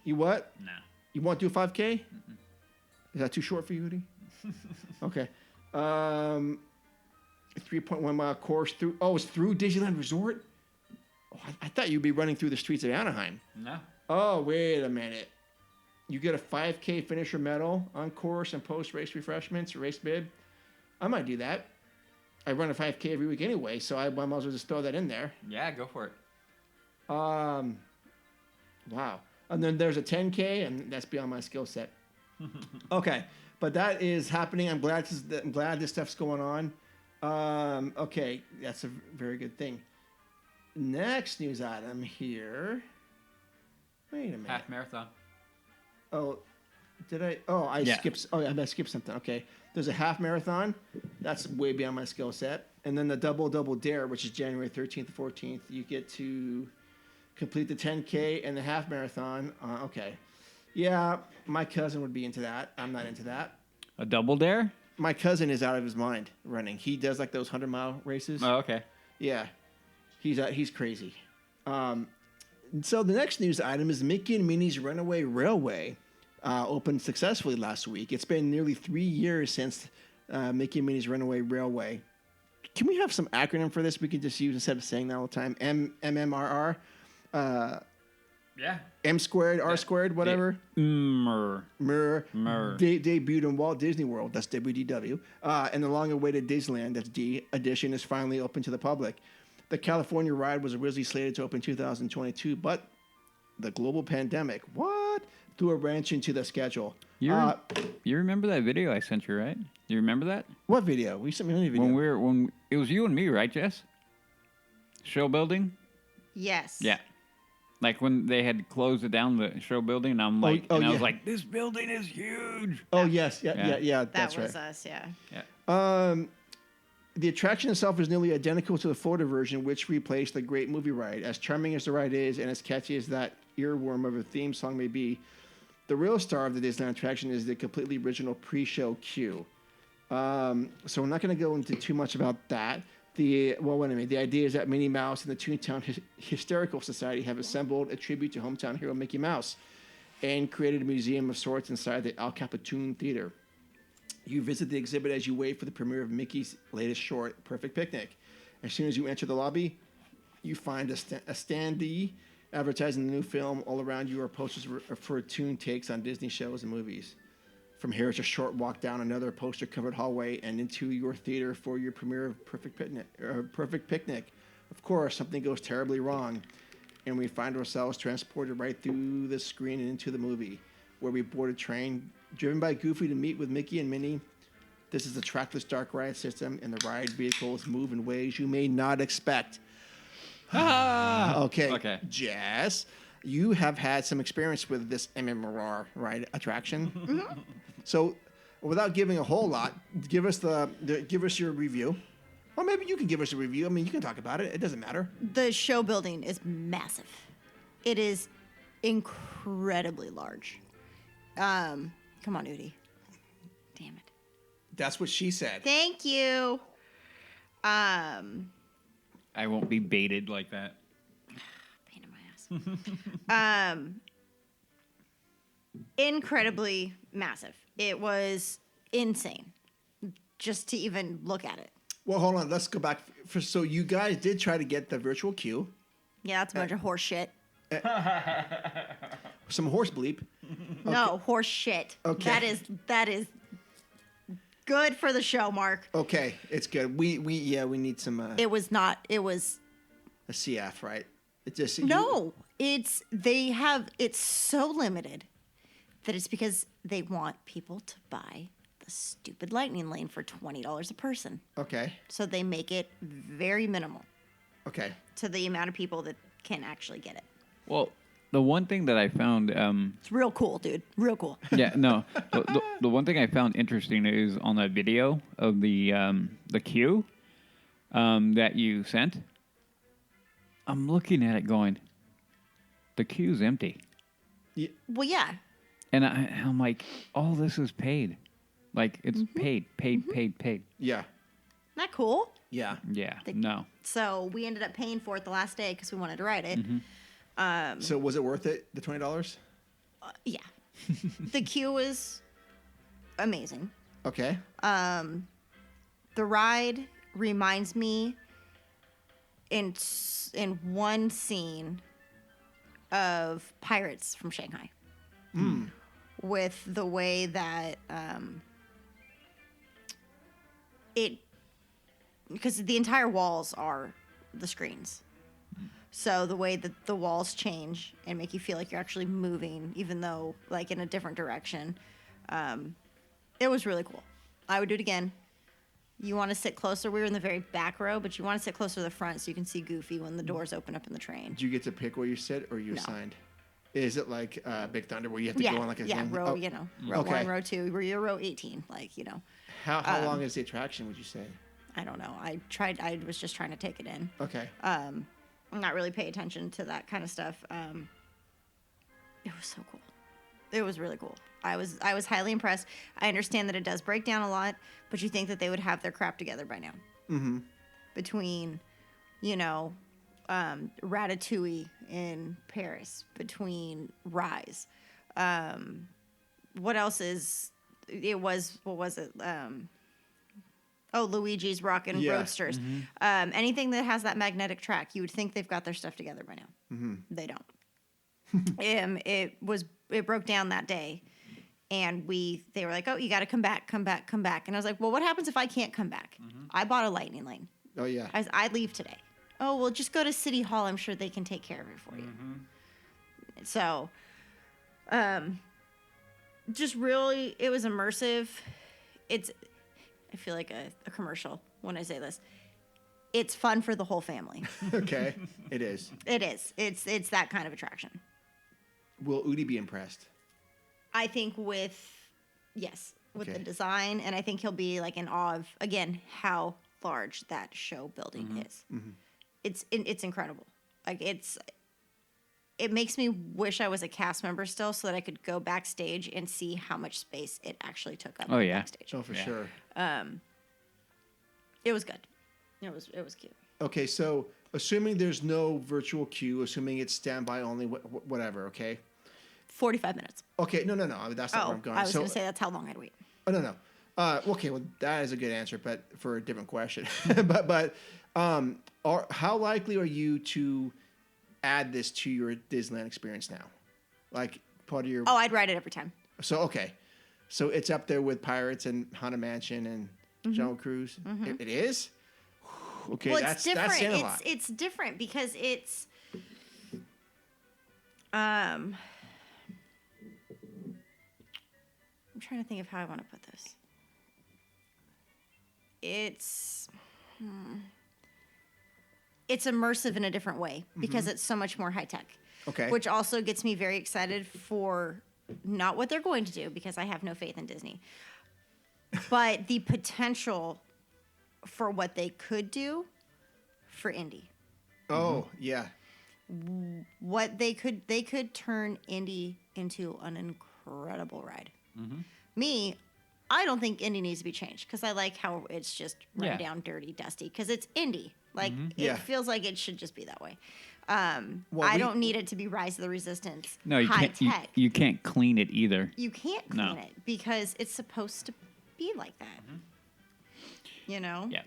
A: You what?
E: Nah.
A: You want to do a 5K? Is that too short for you, Woody? Okay. 3.1 mile course through. Oh, it's through Disneyland Resort? Oh, I thought you'd be running through the streets of Anaheim.
E: No.
A: Oh, wait a minute. You get a 5K finisher medal on course and post-race refreshments, race bib. I might do that. I run a 5K every week anyway, so I might as well just throw that in there.
E: Yeah, go for it.
A: Wow. And then there's a 10K, and that's beyond my skill set. Okay, but that is happening. I'm glad this stuff's going on. Okay, that's a very good thing. Next news item here. Wait a minute.
E: Half marathon.
A: Oh, did I? Oh, I skipped. Oh, I skipped something. Okay, there's a half marathon. That's way beyond my skill set. And then the double dare, which is January 13th and 14th. You get to complete the 10K and the half marathon. Okay, yeah, my cousin would be into that. I'm not into that.
E: A double dare?
A: My cousin is out of his mind running. He does like those 100-mile races.
E: Oh, okay.
A: Yeah, he's crazy. So the next news item is Mickey and Minnie's Runaway Railway opened successfully last week. It's been nearly 3 years since Mickey and Minnie's Runaway Railway. Can we have some acronym for this we can just use instead of saying that all the time? MMRR?
E: Yeah.
A: M squared, R squared, whatever.
E: Mer.
A: Debuted in Walt Disney World. That's WDW. And the long-awaited Disneyland, that's D, edition is finally open to the public. The California ride was originally slated to open in 2022, but the global pandemic, threw a wrench into the schedule.
E: You remember that video I sent you, right? You remember that?
A: What video? We sent me a video.
E: When it was you and me, right, Jess? Show building?
D: Yes.
E: Yeah. Like when they had closed it down, the show building, and I'm like, I was like, this building is huge.
A: Oh, yes. Yeah, that's right.
D: That was us, yeah.
A: The attraction itself is nearly identical to the Florida version, which replaced the Great Movie Ride. As charming as the ride is and as catchy as that earworm of a theme song may be, the real star of the Disneyland attraction is the completely original pre-show queue. So we're not going to go into too much about that. The idea is that Minnie Mouse and the Toontown Hysterical Society have assembled a tribute to hometown hero Mickey Mouse and created a museum of sorts inside the El Capitan Theater. You visit the exhibit as you wait for the premiere of Mickey's latest short, Perfect Picnic. As soon as you enter the lobby, you find a standee advertising the new film. All around you are posters for toon takes on Disney shows and movies. From here, it's a short walk down another poster-covered hallway and into your theater for your premiere of Perfect Picnic. Of course, something goes terribly wrong, and we find ourselves transported right through the screen and into the movie, where we board a train driven by Goofy to meet with Mickey and Minnie. This is a trackless dark ride system, and the ride vehicles move in ways you may not expect. Okay. Jess, you have had some experience with this MMR ride attraction.
D: Mm-hmm.
A: So, without giving a whole lot, give us your review. Or maybe you can give us a review. I mean, you can talk about it. It doesn't matter.
D: The show building is massive. It is incredibly large. Come on, Udi. Damn it.
A: That's what she said.
D: Thank you.
E: I won't be baited like that.
D: Pain in my ass. Incredibly massive. It was insane just to even look at it.
A: Well, hold on. Let's go back. So you guys did try to get the virtual queue.
D: Yeah, that's a bunch of horse shit.
A: Some horse bleep.
D: No, horse shit.
A: Okay.
D: That is good for the show, Mark.
A: Okay, it's good. We need some
D: It was
A: a CF, right? It just
D: no. It's so limited that it's because they want people to buy the stupid lightning lane for $20 a person.
A: Okay.
D: So they make it very minimal
A: Okay.
D: to the amount of people that can actually get it.
E: Well, the one thing that I found,
D: It's real cool, dude. Real cool.
E: the one thing I found interesting is on that video of the queue that you sent. I'm looking at it going, the queue's empty,
D: Well, yeah.
E: and I'm like, all this is paid, like it's paid.
A: Yeah.
D: Isn't that cool?
A: Yeah.
E: Yeah, no.
D: So we ended up paying for it the last day because we wanted to ride it.
A: So was it worth it? The $20?
D: Yeah. The queue was amazing.
A: Okay.
D: The ride reminds me in one scene of Pirates from Shanghai. With the way that because the entire walls are the screens. So the way that the walls change and make you feel like you're actually moving, even though like in a different direction, it was really cool. I would do it again. You want to sit closer. We were in the very back row, but you want to sit closer to the front so you can see Goofy when the doors open up in the train.
A: Do you get to pick where you sit, or you
D: No.
A: assigned? Is it like Big Thunder where you have to go on like a thing?
D: row,
A: Oh,
D: row
A: Okay.
D: 1, row 2, where you're row 18,
A: How long is the attraction? Would you say?
D: I don't know. I was just trying to take it in.
A: Okay.
D: Not really pay attention to that kind of stuff. It was so cool. It was really cool. I was highly impressed. I understand that it does break down a lot, but you think that they would have their crap together by now.
A: Mm-hmm.
D: Between, Ratatouille in Paris, between Rise. What else is? What was it? Luigi's Rockin'
A: Yeah.
D: Roadsters. Anything that has that magnetic track, you would think they've got their stuff together by now.
A: Mm-hmm.
D: They don't. It broke down that day, and they were like, "Oh, you got to come back." And I was like, "Well, what happens if I can't come back? I bought a lightning lane.
A: Oh yeah.
D: I leave today. Oh, well, just go to City Hall. I'm sure they can take care of it for you." So, just really, it was immersive. I feel like a commercial when I say this. It's fun for the whole family.
A: Okay. It is.
D: It is. It's that kind of attraction.
A: Will Udi be impressed?
D: I think with
A: Okay.
D: the design, and I think he'll be like in awe of, again, how large that show building is.
A: Mm-hmm.
D: It's incredible. Like it makes me wish I was a cast member still, so that I could go backstage and see how much space it actually took up.
E: Oh, yeah.
D: Backstage.
A: Oh, for sure.
D: It was good. It was cute.
A: Okay, so assuming there's no virtual queue, assuming it's standby only, whatever. Okay.
D: 45 minutes.
A: Okay. No. That's not where I'm going.
D: I was going to say that's how long I'd wait.
A: Oh no. Okay. Well, that is a good answer, but for a different question. but how likely are you to add this to your Disneyland experience now? Like part of your.
D: Oh, I'd ride it every time.
A: So okay, so it's up there with Pirates and Haunted Mansion and Jungle Cruise. It is. Okay,
D: well,
A: that's
D: it's different.
A: saying a lot.
D: It's different because it's I'm trying to think of how I want to put this. It's immersive in a different way because it's so much more high tech.
A: Okay.
D: Which also gets me very excited for not what they're going to do because I have no faith in Disney, but the potential for what they could do for Indy.
A: Oh, yeah.
D: What they could turn Indy into an incredible ride. Me, I don't think Indy needs to be changed because I like how it's just run down, dirty, dusty because it's Indy. Like
A: Yeah.
D: it feels like it should just be that way.
A: Well,
D: I don't need it to be Rise of the Resistance.
E: No, you
D: high
E: can't.
D: tech.
E: You can't clean it either.
D: You can't clean it because it's supposed to be like that. You know?
E: Yeah.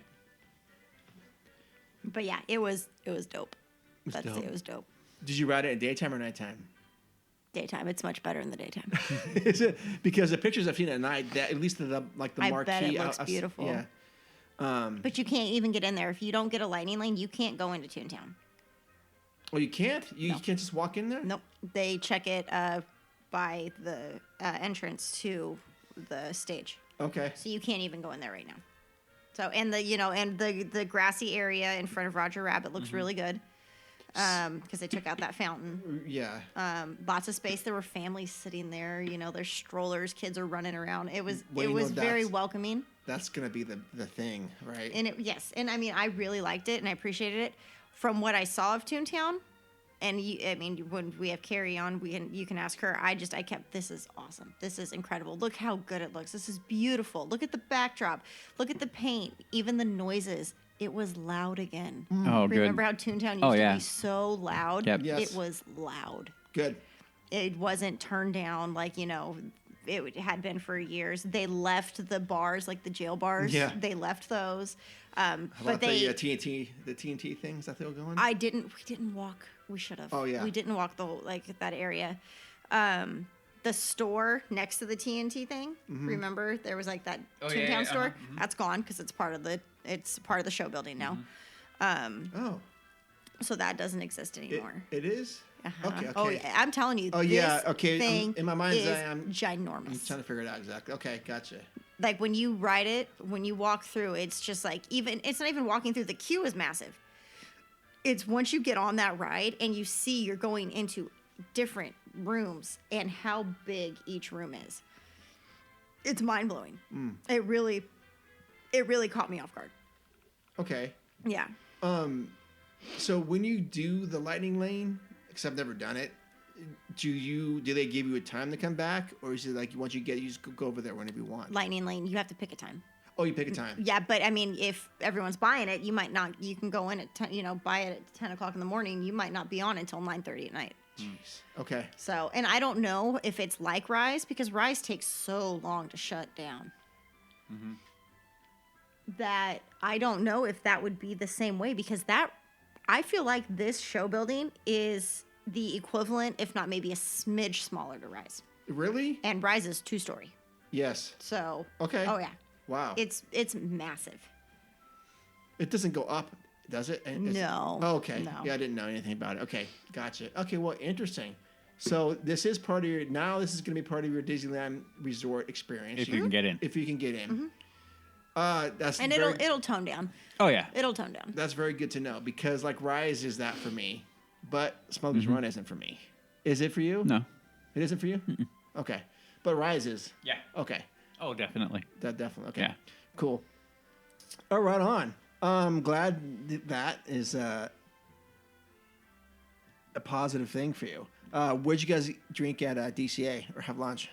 D: But yeah, it was dope. Let's
A: dope.
D: say it was dope.
A: Did you ride it at daytime or nighttime?
D: Daytime. It's much better in the daytime.
A: Is it because the pictures I've seen at night, that at least the marquee,
D: I bet it looks
A: I've
D: beautiful.
A: Yeah.
D: But you can't even get in there. If you don't get a lightning lane, you can't go into Toontown.
A: Oh, you can't? You can't just walk in there?
D: Nope. They check it by the entrance to the stage.
A: Okay.
D: So you can't even go in there right now. So and the grassy area in front of Roger Rabbit looks really good. Because they took out that fountain.
A: Yeah.
D: Lots of space. There were families sitting there. You know, there's strollers. Kids are running around. It was
A: Well,
D: very welcoming.
A: That's gonna be the thing, right?
D: And yes, and I mean, I really liked it and I appreciated it. From what I saw of Toontown, and when we have Carrie on, you can ask her. This is awesome. This is incredible. Look how good it looks. This is beautiful. Look at the backdrop. Look at the paint. Even the noises. It was loud again.
E: Oh, good.
D: Remember how Toontown used to be so loud?
E: Yep.
A: Yes.
D: It was loud.
A: Good.
D: It wasn't turned down like, it had been for years. They left the bars, like the jail bars.
A: Yeah.
D: They left those.
A: How
D: But
A: about the TNT things that they were going?
D: we didn't walk. We should have.
A: Oh, yeah.
D: We didn't walk that area. The store next to the TNT thing. Remember, there was like that Toontown store. That's gone because it's part of the show building now.
A: Oh.
D: So that doesn't exist anymore.
A: It is?
D: Uh-huh.
A: Okay.
D: Oh yeah, I'm telling you.
A: Oh,
D: this
A: yeah, okay,
D: Thing
A: in my mind's
D: is
A: eye, I'm
D: ginormous.
A: trying to figure it out exactly. Okay, gotcha.
D: Like when you ride it, when you walk through, it's just like it's not even walking through. The queue is massive. It's once you get on that ride and you see you're going into different rooms and how big each room is. It's mind blowing. It really caught me off guard.
A: Okay.
D: Yeah.
A: So when you do the lightning lane, because I've never done it, do they give you a time to come back, or is it like once you just go over there whenever you want?
D: Lightning lane, you have to pick a time.
A: Oh, you pick a time.
D: Yeah, but I mean, if everyone's buying it, you might not. You can go in at 10, buy it at 10 o'clock in the morning. You might not be on until 9:30 at night.
A: Jeez. Okay.
D: So, and I don't know if it's like Rise because Rise takes so long to shut down. That I don't know if that would be the same way because I feel like this show building is the equivalent, if not maybe a smidge smaller to Rise.
A: Really?
D: And Rise is 2-story.
A: Yes.
D: So.
A: Okay.
D: Oh yeah.
A: Wow.
D: It's massive.
A: It doesn't go up, does it?
D: No.
A: Oh, okay.
D: No.
A: Yeah, I didn't know anything about it. Okay, gotcha. Okay, well, interesting. So this is part of this is going to be part of your Disneyland resort experience.
E: If you can get in.
A: If you can get in. That's
D: And it'll tone down.
E: Oh yeah.
D: It'll tone down.
A: That's very good to know because like Rise is that for me, but Smuggler's Run isn't for me. Is it for you?
E: No.
A: It isn't for you? Okay. But Rise is.
E: Yeah.
A: Okay.
E: Oh, definitely.
A: That definitely. Okay.
E: Yeah.
A: Cool. Oh, right on. I'm glad that is a positive thing for you. Where'd you guys drink at DCA or have lunch?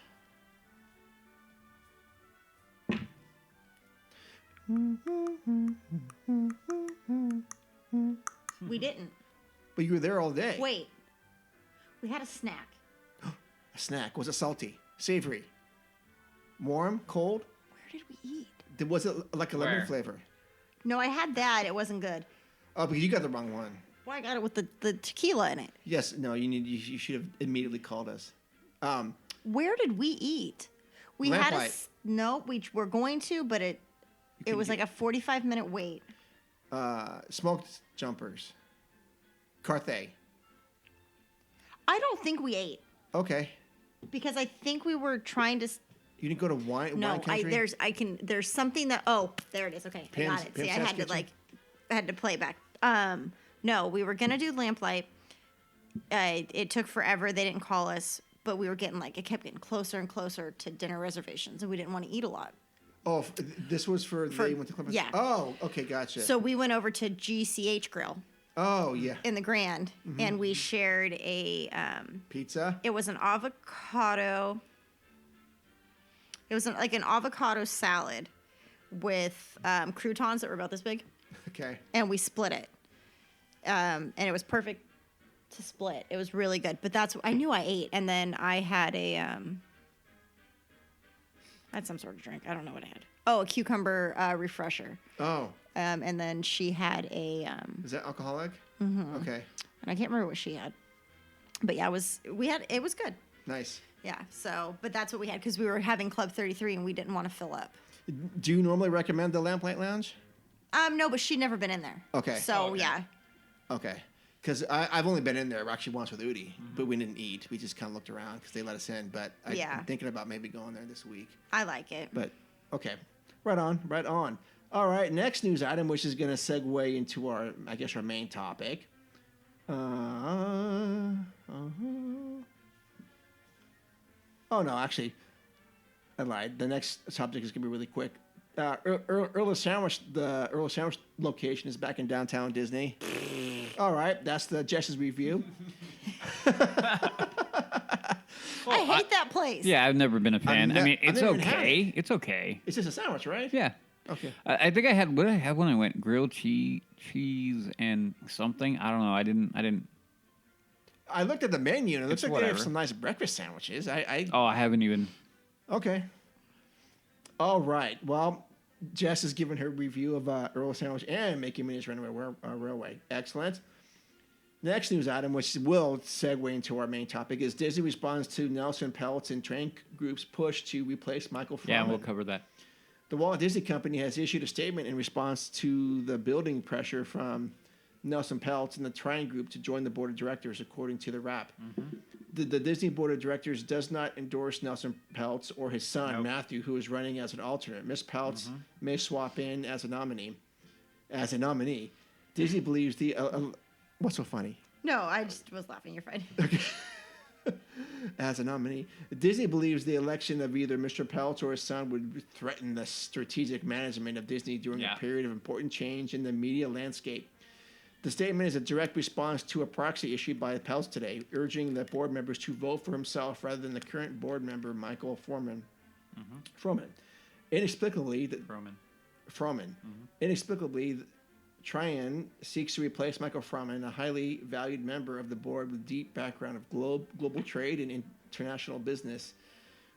D: We didn't.
A: But you were there all day.
D: Wait. We had a snack.
A: A snack. Was it salty? Savory? Warm? Cold?
D: Where did we eat?
A: Was it like a lemon
E: Where?
A: flavor?
D: No, I had that. It wasn't good.
A: Oh, because you got the wrong one.
D: Well, I got it with the tequila in it.
A: Yes. No. You should have immediately called us.
D: Where did we eat? We had
A: Lamplight.
D: no. We were going to, but it was like a 45-minute wait.
A: Smoked jumpers. Carthay.
D: I don't think we ate
A: Okay.
D: because I think we were trying to.
A: You didn't go to wine
D: No,
A: country?
D: there's something that. Oh, there it is. Okay, I got it. See, I had to I had to play it back. No, we were gonna do lamplight. It took forever. They didn't call us, but we were getting it kept getting closer and closer to dinner reservations, and we didn't want to eat a lot.
A: Oh, this was for they went to Columbus?
D: Yeah.
A: Oh, okay, gotcha.
D: So we went over to GCH Grill
A: oh, yeah.
D: in the Grand, and we shared a.
A: Pizza?
D: It was an avocado. It was like an avocado salad with croutons that were about this big,
A: Okay.
D: and we split it. And it was perfect to split. It was really good. But I knew I ate, and then I had I had some sort of drink. I don't know what I had. Oh, a cucumber refresher.
A: Oh,
D: And then she had a.
A: is that alcoholic? Mm-hmm. Okay,
D: And I can't remember what she had. But yeah, it was good.
A: nice.
D: Yeah. So, but that's what we had because we were having Club 33 and we didn't want to fill up.
A: Do you normally recommend the Lamplight Lounge?
D: No, but she'd never been in there.
A: Okay.
D: So
A: Okay.
D: yeah.
A: Okay. Because I've only been in there actually once with Udi, but we didn't eat. We just kind of looked around because they let us in. But
D: Yeah.
A: I'm thinking about maybe going there this week.
D: I like it.
A: But okay, right on, right on. All right, next news item, which is going to segue into our main topic. Oh no, actually, I lied. The next subject is going to be really quick. Earl of Sandwich, the Earl of Sandwich location is back in downtown Disney. All right, that's the Jess's review.
D: I hate that place.
E: Yeah, I've never been a fan. I mean,
A: I've
E: it's
A: never even had
E: okay. It's okay.
A: It's just a sandwich, right?
E: Yeah.
A: Okay.
E: I think I had what did I have when I went grilled cheese and something. I don't know. I didn't.
A: I looked at the menu and it looks
E: It's
A: like they have
E: whatever.
A: some nice breakfast sandwiches.
E: Oh, I haven't even.
A: Okay. All right. Well, Jess has given her review of Earl of Sandwich and Making Minnie's Runaway Railway. Excellent. Next news item, which will segue into our main topic, is Disney responds to Nelson Peltz and train group's push to replace Michael Froman.
E: Yeah, we'll cover that.
A: The Walt Disney Company has issued a statement in response to the building pressure from Nelson Peltz and the Trine Group to join the board of directors, according to the Wrap. The Disney board of directors does not endorse Nelson Peltz or his son, Matthew, who is running as an alternate. Miss Peltz may swap in as a nominee. Disney believes the... what's so funny?
D: No, I just was laughing. You're fine.
A: As a nominee. Disney believes the election of either Mr. Peltz or his son would threaten the strategic management of Disney during a period of important change in the media landscape. The statement is a direct response to a proxy issued by Peltz today, urging the board members to vote for himself rather than the current board member, Michael Froman. Inexplicably, Tryon seeks to replace Michael Froman, a highly valued member of the board with deep background of global trade and international business,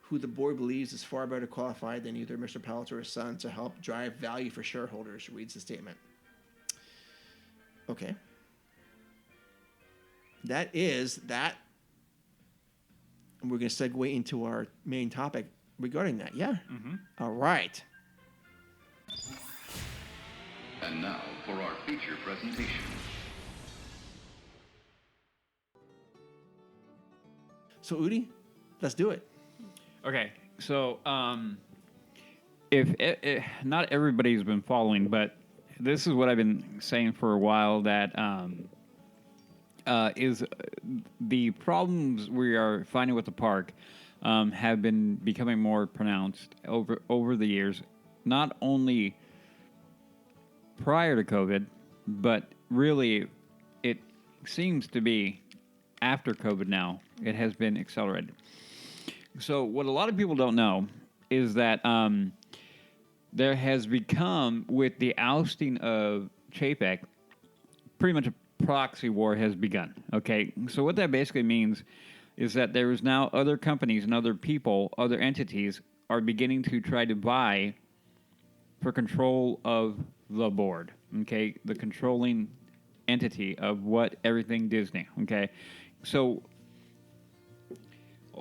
A: who the board believes is far better qualified than either Mr. Peltz or his son to help drive value for shareholders, reads the statement. Okay. That is that. And we're going to segue into our main topic regarding that. Yeah? All right.
G: And now for our feature presentation.
A: So, Udi, let's do it.
E: Okay, so if not everybody's been following, but this is what I've been saying for a while, that is the problems we are finding with the park have been becoming more pronounced over the years, not only prior to COVID, but really it seems to be after COVID now. It has been accelerated. So what a lot of people don't know is that there has become, with the ousting of Chapek, pretty much a proxy war has begun. Okay, so what that basically means is that there is now other companies and other people, other entities are beginning to try to vie for control of the board. Okay, the controlling entity of everything Disney. Okay, so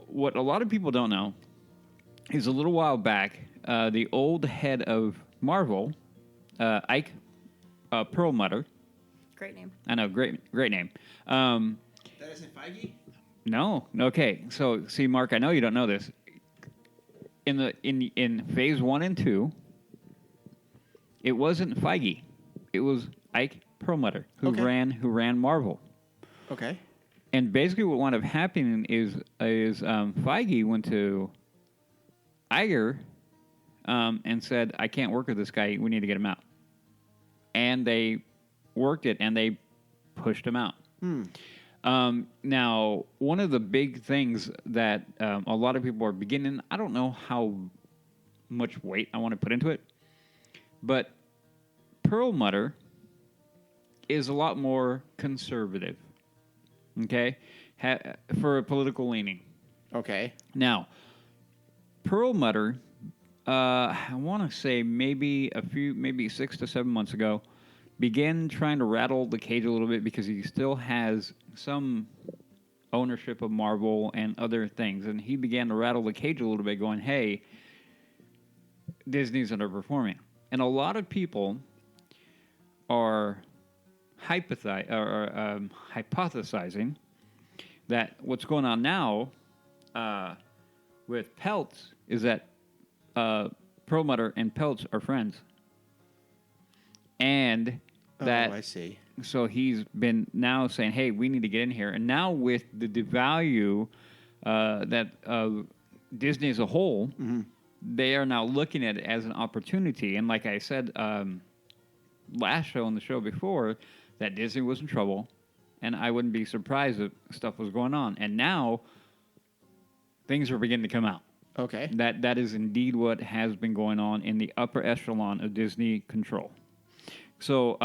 E: what a lot of people don't know is a little while back, the old head of Marvel, Ike Perlmutter.
D: Great name.
E: I know, great name.
A: That isn't Feige?
E: No, okay. So, see, Mark, I know you don't know this. In phase 1 and 2, it wasn't Feige. It was Ike Perlmutter who
A: Okay.
E: ran Marvel.
A: Okay.
E: And basically, what wound up happening is Feige went to Iger and said, "I can't work with this guy. We need to get him out." And they worked it, and they pushed him out. Now, one of the big things that a lot of people are beginning, I don't know how much weight I want to put into it, but Perlmutter is a lot more conservative, okay, for a political leaning.
A: Okay.
E: Now, Perlmutter, I want to say maybe 6 to 7 months ago, began trying to rattle the cage a little bit because he still has some ownership of Marvel and other things. And he began to rattle the cage a little bit going, hey, Disney's underperforming. And a lot of people are hypothesizing that what's going on now with Peltz is that Perlmutter and Peltz are friends. And that,
A: I see.
E: so he's been now saying, hey, we need to get in here. And now with the devalue that Disney as a whole, they are now looking at it as an opportunity. And like I said last show on the show before, that Disney was in trouble. And I wouldn't be surprised if stuff was going on. And now things are beginning to come out.
A: Okay.
E: That is indeed what has been going on in the upper echelon of Disney control. So,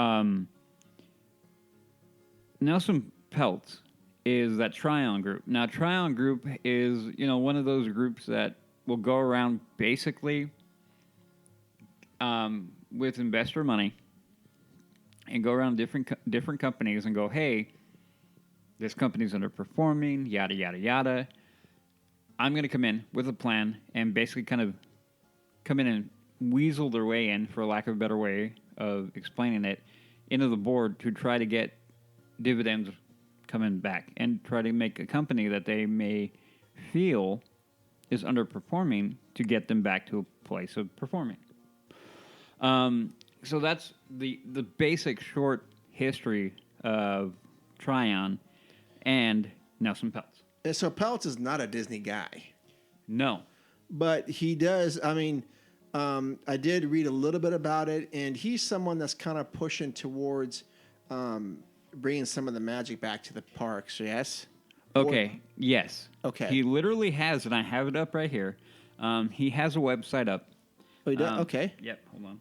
E: Nelson Peltz is that Tryon Group. Now, Tryon Group is, one of those groups that will go around basically with investor money and go around different companies and go, hey, this company's underperforming, yada, yada, yada. I'm going to come in with a plan and basically kind of come in and weasel their way in, for lack of a better way of explaining it, into the board to try to get dividends coming back and try to make a company that they may feel is underperforming to get them back to a place of performing. So that's the basic short history of Tryon and Nelson Peltz.
A: And so Peltz is not a Disney guy.
E: No.
A: But he does, I did read a little bit about it, and he's someone that's kind of pushing towards bringing some of the magic back to the parks, yes?
E: Okay, yes.
A: Okay.
E: He literally has, and I have it up right here. He has a website up.
A: Oh, he does? Okay.
E: Yep, hold on.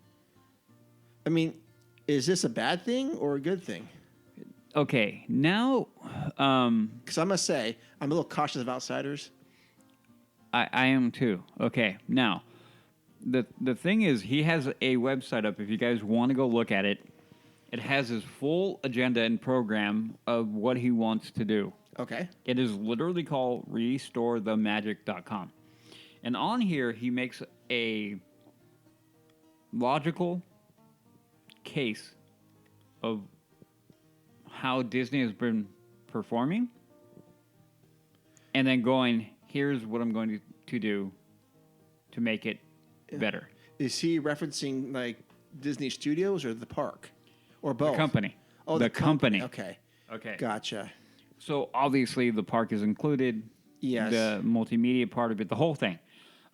A: Is this a bad thing or a good thing?
E: Okay, now...
A: Because I must say, I'm a little cautious of outsiders.
E: I am too. Okay, now, the thing is, he has a website up. If you guys want to go look at it, it has his full agenda and program of what he wants to do.
A: Okay.
E: It is literally called restorethemagic.com. And on here, he makes a logical case of how Disney has been performing, and then going, here's what I'm going to do to make it better.
A: Is he referencing like Disney Studios or the park? Or both?
E: The company.
A: Oh,
E: the company.
A: Okay.
E: Okay.
A: Gotcha.
E: So obviously the park is included.
A: Yes.
E: The multimedia part of it, the whole thing.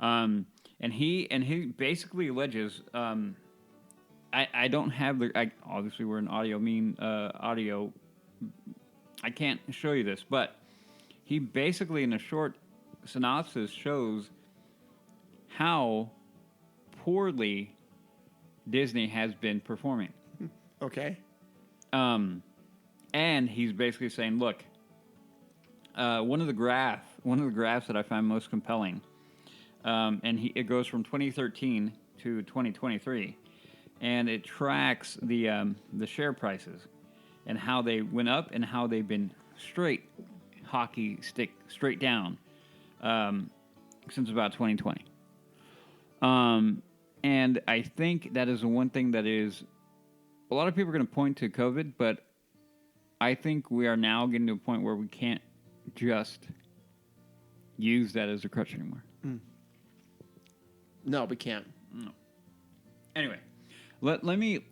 E: And he basically alleges. I don't have the. Obviously, we're an audio. I can't show you this, but he basically, in a short synopsis, shows how poorly Disney has been performing.
A: Okay.
E: And he's basically saying, look, one of the graphs that I find most compelling, and it goes from 2013 to 2023, and it tracks the share prices and how they went up and how they've been hockey stick straight down since about 2020. And I think that is the one thing that is a lot of people are going to point to COVID, but I think we are now getting to a point where we can't just use that as a crutch anymore.
A: No, we can't.
E: No. Anyway,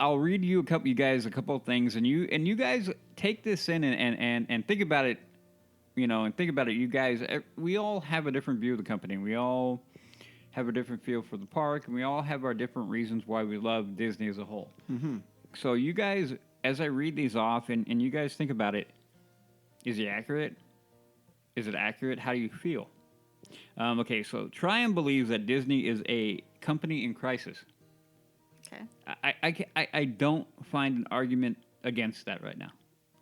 E: I'll read you you guys a couple of things, and you guys take this in and think about it, and think about it. You guys, we all have a different view of the company. We all have a different feel for the park, and we all have our different reasons why we love Disney as a whole. Mm-hmm. So you guys, as I read these off, and you guys think about it, is it accurate? Is it accurate? How do you feel? Okay, so Tryon believes that Disney is a company in crisis.
D: Okay.
E: I don't find an argument against that right now.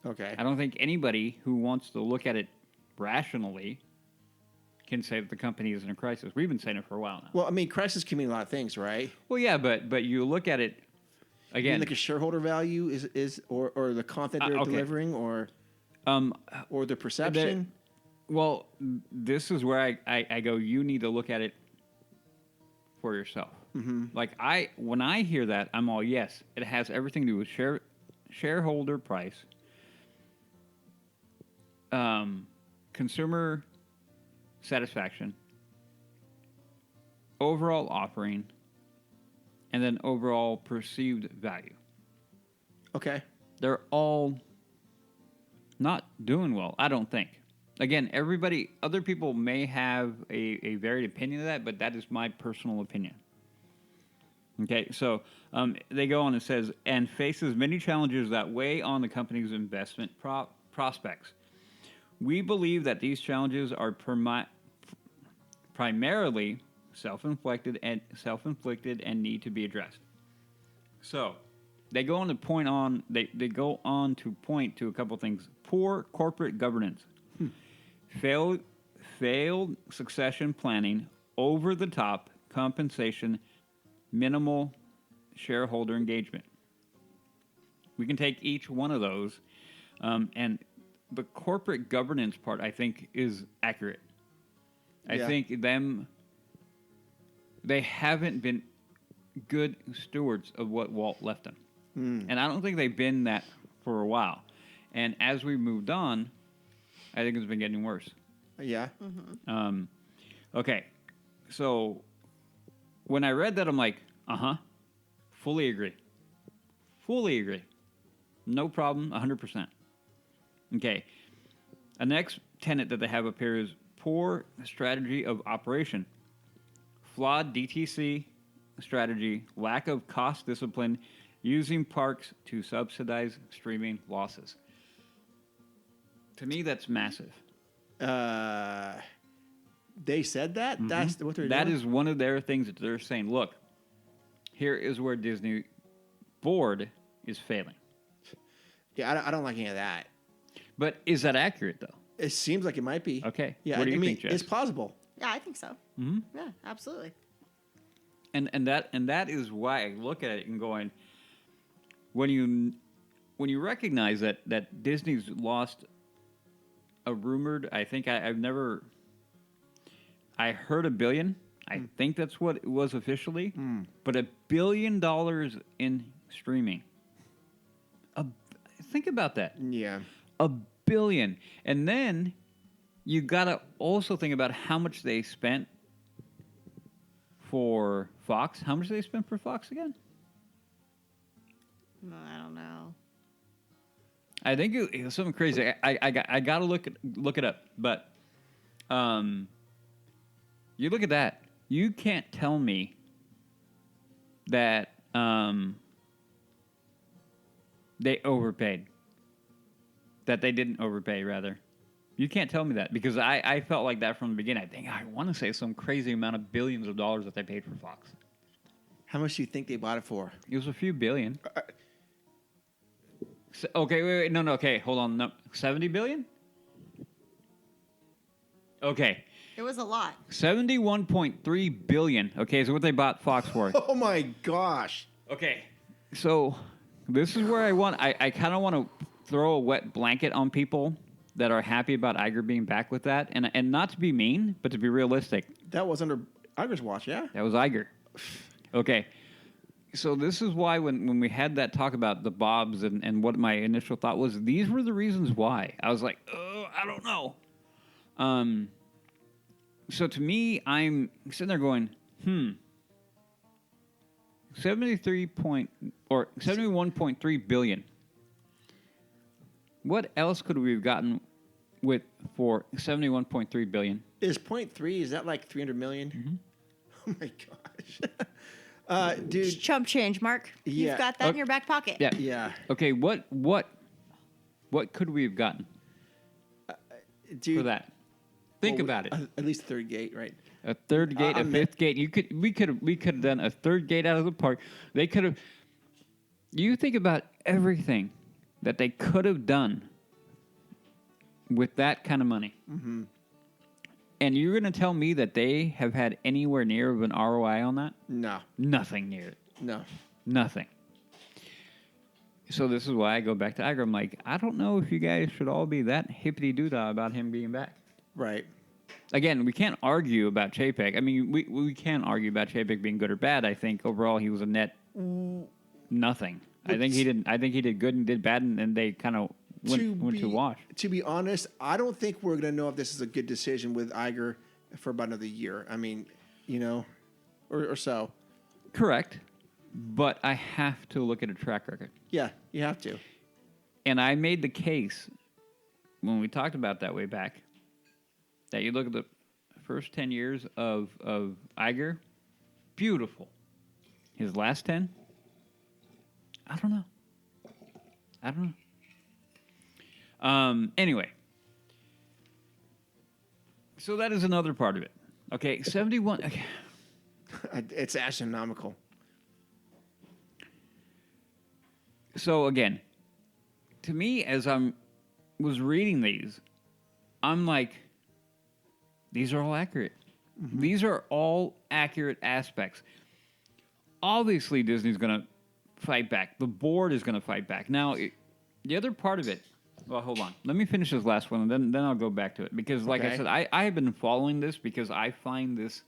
A: Okay.
E: I don't think anybody who wants to look at it rationally can say that the company is in a crisis. We've been saying it for a while now.
A: Well, I mean, crisis can mean a lot of things, right?
E: Well, yeah, but you look at it
A: You
E: again.
A: mean like a shareholder value is or the content they're
E: okay.
A: delivering or the perception.
E: Well, this is where I go. You need to look at it for yourself. Mm-hmm. Like when I hear that, I'm all yes. It has everything to do with shareholder price, consumer satisfaction, overall offering, and then overall perceived value.
A: Okay.
E: They're all not doing well, I don't think. Again, other people may have a varied opinion of that, but that is my personal opinion. Okay, so they go on and says, and faces many challenges that weigh on the company's investment prospects. We believe that these challenges are primarily self-inflicted and need to be addressed. So they go on to point to a couple things. Poor corporate governance. Failed succession planning, over-the-top compensation, minimal shareholder engagement. We can take each one of those, and the corporate governance part, I think, is accurate. I think they haven't been good stewards of what Walt left them. And I don't think they've been that for a while. And as we moved on, I think it's been getting worse.
A: Yeah.
D: Mm-hmm.
E: Okay. So when I read that, I'm like, fully agree. Fully agree. No problem, 100%. Okay. The next tenet that they have up here is poor strategy of operation. Flawed DTC strategy, lack of cost discipline, using parks to subsidize streaming losses. To me, that's massive.
A: They said that? Mm-hmm. That's what they're doing?
E: That is one of their things that they're saying, look, here is where Disney board is failing.
A: Yeah, I don't like any of that.
E: But is that accurate, though?
A: It seems like it might be.
E: Okay.
A: Yeah,
E: what do you think, Jess?
A: It's plausible.
D: Yeah, I think so.
E: Mm-hmm.
D: Yeah, absolutely.
E: And that is why I look at it and going, when you recognize that Disney's lost a rumored, I think I heard $1 billion. I think that's what it was officially. But $1 billion in streaming. Think about that.
A: Yeah.
E: $1 billion. And then you got to also think about how much they spent for Fox. How much did they spend for Fox again?
D: No, I don't know.
E: I think it was something crazy. I got to look it up. But you look at that. You can't tell me that they overpaid. That they didn't overpay, rather. You can't tell me that because I felt like that from the beginning. I want to say some crazy amount of billions of dollars that they paid for Fox.
A: How much do you think they bought it for?
E: It was a few billion. Okay, wait, no, okay, hold on, no, 70 billion? Okay.
D: It was a lot.
E: 71.3 billion. Okay, so what they bought Fox for.
A: Oh my gosh.
E: Okay, so this is where I kind of want to throw a wet blanket on people that are happy about Iger being back with that, and not to be mean, but to be realistic.
A: That was under Iger's watch, yeah?
E: That was Iger. Okay, So this is why when we had that talk about the Bobs and what my initial thought was, these were the reasons why. I was like, oh, I don't know. So to me, I'm sitting there going, 71.3 billion. What else could we have gotten for 71.3 billion?
A: Is 0.3, is that like 300 million?
E: Mm-hmm.
A: Oh my gosh. Dude.
D: It's chump change, Mark.
A: Yeah.
D: You've got that in your back pocket.
E: Yeah.
A: Yeah.
E: Okay, what could we have gotten
A: Dude,
E: for that? Think
A: well,
E: about it.
A: At least a third gate, right?
E: A third gate, a fifth gate. We could have done a third gate out of the park. They could have. You think about everything that they could have done with that kind of money, and you're going to tell me that they have had anywhere near of an ROI on that?
A: No.
E: Nothing near it.
A: No.
E: Nothing. So this is why I go back to Iger. I'm like, I don't know if you guys should all be that hippity doodah about him being back.
A: Right.
E: Again, we can't argue about Chapek. I mean, we can argue about Chapek being good or bad. I think overall he was a net nothing. I think he did good and did bad, and then they kind of went to wash.
A: To be honest, I don't think we're going to know if this is a good decision with Iger for about another year. I mean, or so.
E: Correct, but I have to look at a track record.
A: Yeah, you have to.
E: And I made the case when we talked about that way back that you look at the first 10 years of Iger, beautiful. His last 10, I don't know. Anyway, so that is another part of it. Okay, 71. Okay.
A: It's astronomical.
E: So again, to me, as was reading these, I'm like, these are all accurate. Mm-hmm. These are all accurate aspects. Obviously, Disney's going to fight back. The board is going to fight back. Now, the other part of it, well, hold on. Let me finish this last one, and then I'll go back to it. Because, like I said, I have been following this because I find this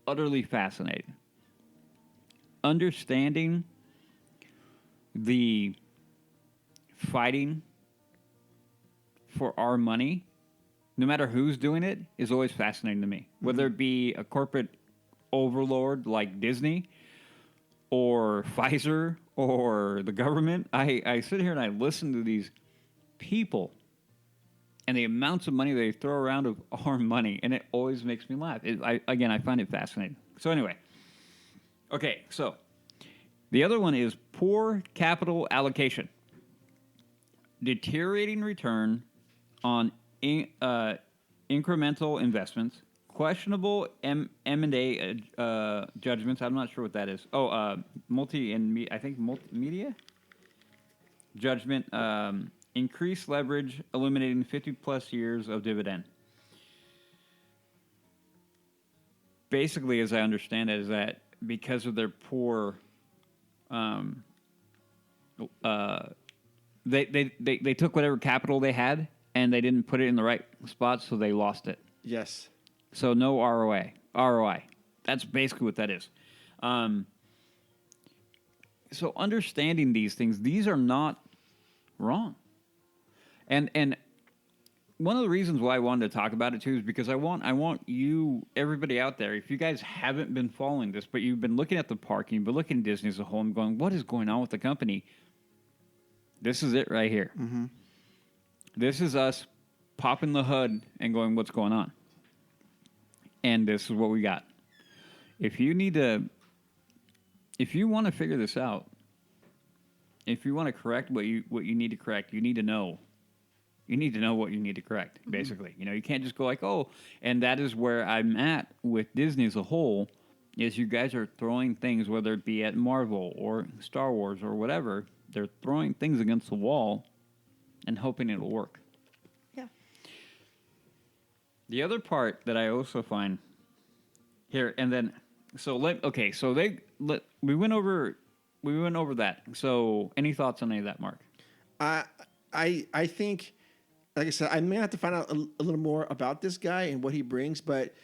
E: utterly fascinating. Understanding the fighting for our money, no matter who's doing it, is always fascinating to me. Whether it be a corporate overlord like Disney or Pfizer or the government, I sit here and I listen to these people and the amounts of money they throw around of our money, and it always makes me laugh. I find it fascinating. So anyway, okay, so the other one is poor capital allocation. Deteriorating return on incremental investments, questionable M&A judgments. I'm not sure what that is. Multimedia judgment. Increased leverage, eliminating 50-plus years of dividend. Basically, as I understand it, is that because of their poor, they took whatever capital they had and they didn't put it in the right spot, so they lost it.
A: Yes.
E: So no ROI. That's basically what that is. So understanding these things, these are not wrong. And one of the reasons why I wanted to talk about it too is because I want you, everybody out there, if you guys haven't been following this, but you've been looking at the park and you've been looking at Disney as a whole and going, what is going on with the company? This is it right here. Mm-hmm. This is us popping the hood and going, what's going on? And this is what we got. If you want to figure this out, if you want to correct what you need to correct, you need to know. You need to know what you need to correct, basically. Mm-hmm. You can't just go like, oh, and that is where I'm at with Disney as a whole, is you guys are throwing things, whether it be at Marvel or Star Wars or whatever, they're throwing things against the wall and hoping it'll work.
D: Yeah.
E: The other part that I also find here, and then, we went over that. So any thoughts on any of that, Mark?
A: I think, like I said, I may have to find out a little more about this guy and what he brings, but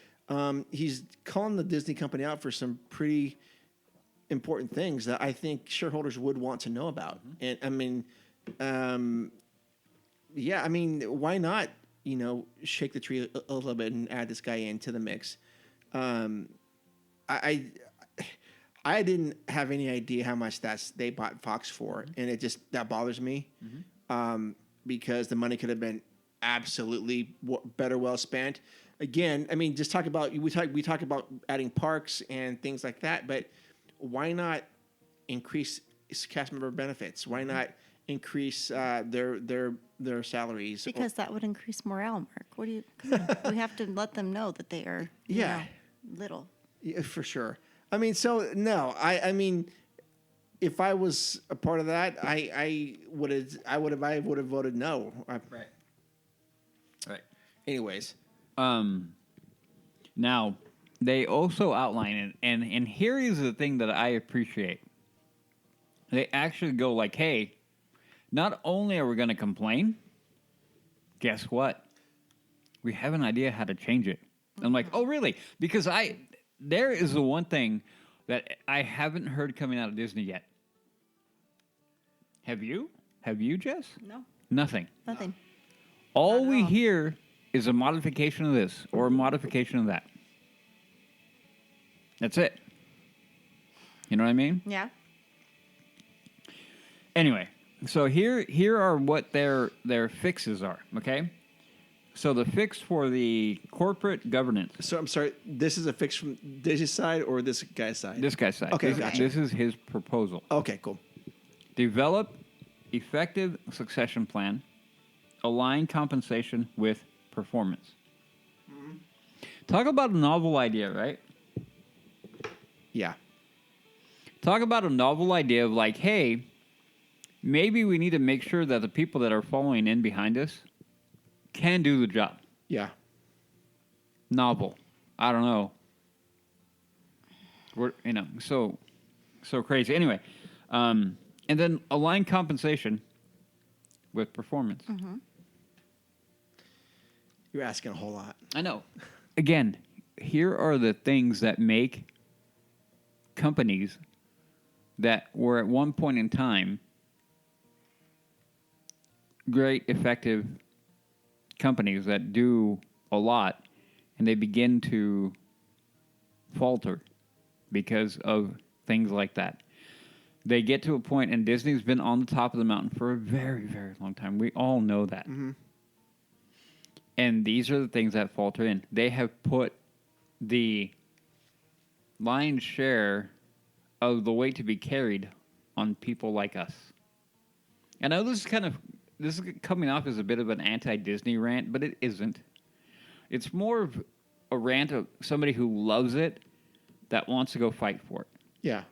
A: he's calling the Disney company out for some pretty important things that I think shareholders would want to know about. And I mean, yeah, I mean, why not, shake the tree a little bit and add this guy into the mix? I didn't have any idea how much they bought Fox for, and that bothers me, because the money could have been absolutely better well spent. Again, I mean, just we talk about adding parks and things like that, but why not increase cast member benefits? Why not increase their salaries?
D: Because that would increase morale, Mark. What do you? Come on. We have to let them know that they are little.
A: Yeah, for sure. I mean, so no, I mean, if I was a part of that, I would have voted no.
E: Right.
A: Anyways,
E: now they also outline it, and here is the thing that I appreciate. They actually go like, "Hey, not only are we going to complain, guess what? We have an idea how to change it." I'm like, "Oh, really?" Because there is the one thing that I haven't heard coming out of Disney yet. Have you? Have you, Jess?
D: No,
E: Nothing.
D: nothing.
E: All
D: Not at
E: we
D: all.
E: hear is a modification of this or a modification of that. That's it. You know what I mean?
D: Yeah.
E: Anyway, so here are what their fixes are, okay? So the fix for the corporate governance.
A: so I'm sorry. This is a fix from Disney's side or this guy's side?
E: This guy's side.
A: Okay,
E: this,
A: gotcha.
E: this is his proposal.
A: Okay, cool.
E: Develop effective succession plan. Align compensation with performance. Talk about a novel idea, right?
A: Yeah.
E: Talk about a novel idea of like, hey, maybe we need to make sure that the people that are following in behind us can do the job.
A: Yeah.
E: Novel. I don't know. We're so crazy. Anyway, and then align compensation with performance.
A: You're asking a whole lot.
E: I know. Again, here are the things that make companies that were at one point in time great, effective companies that do a lot, and they begin to falter because of things like that. They get to a point, and Disney's been on the top of the mountain for a very, very long time. We all know that. And these are the things that falter in. They have put the lion's share of the weight to be carried on people like us. And I know this is coming off as a bit of an anti-Disney rant, but it isn't. It's more of a rant of somebody who loves it that wants to go fight for it.
A: Yeah.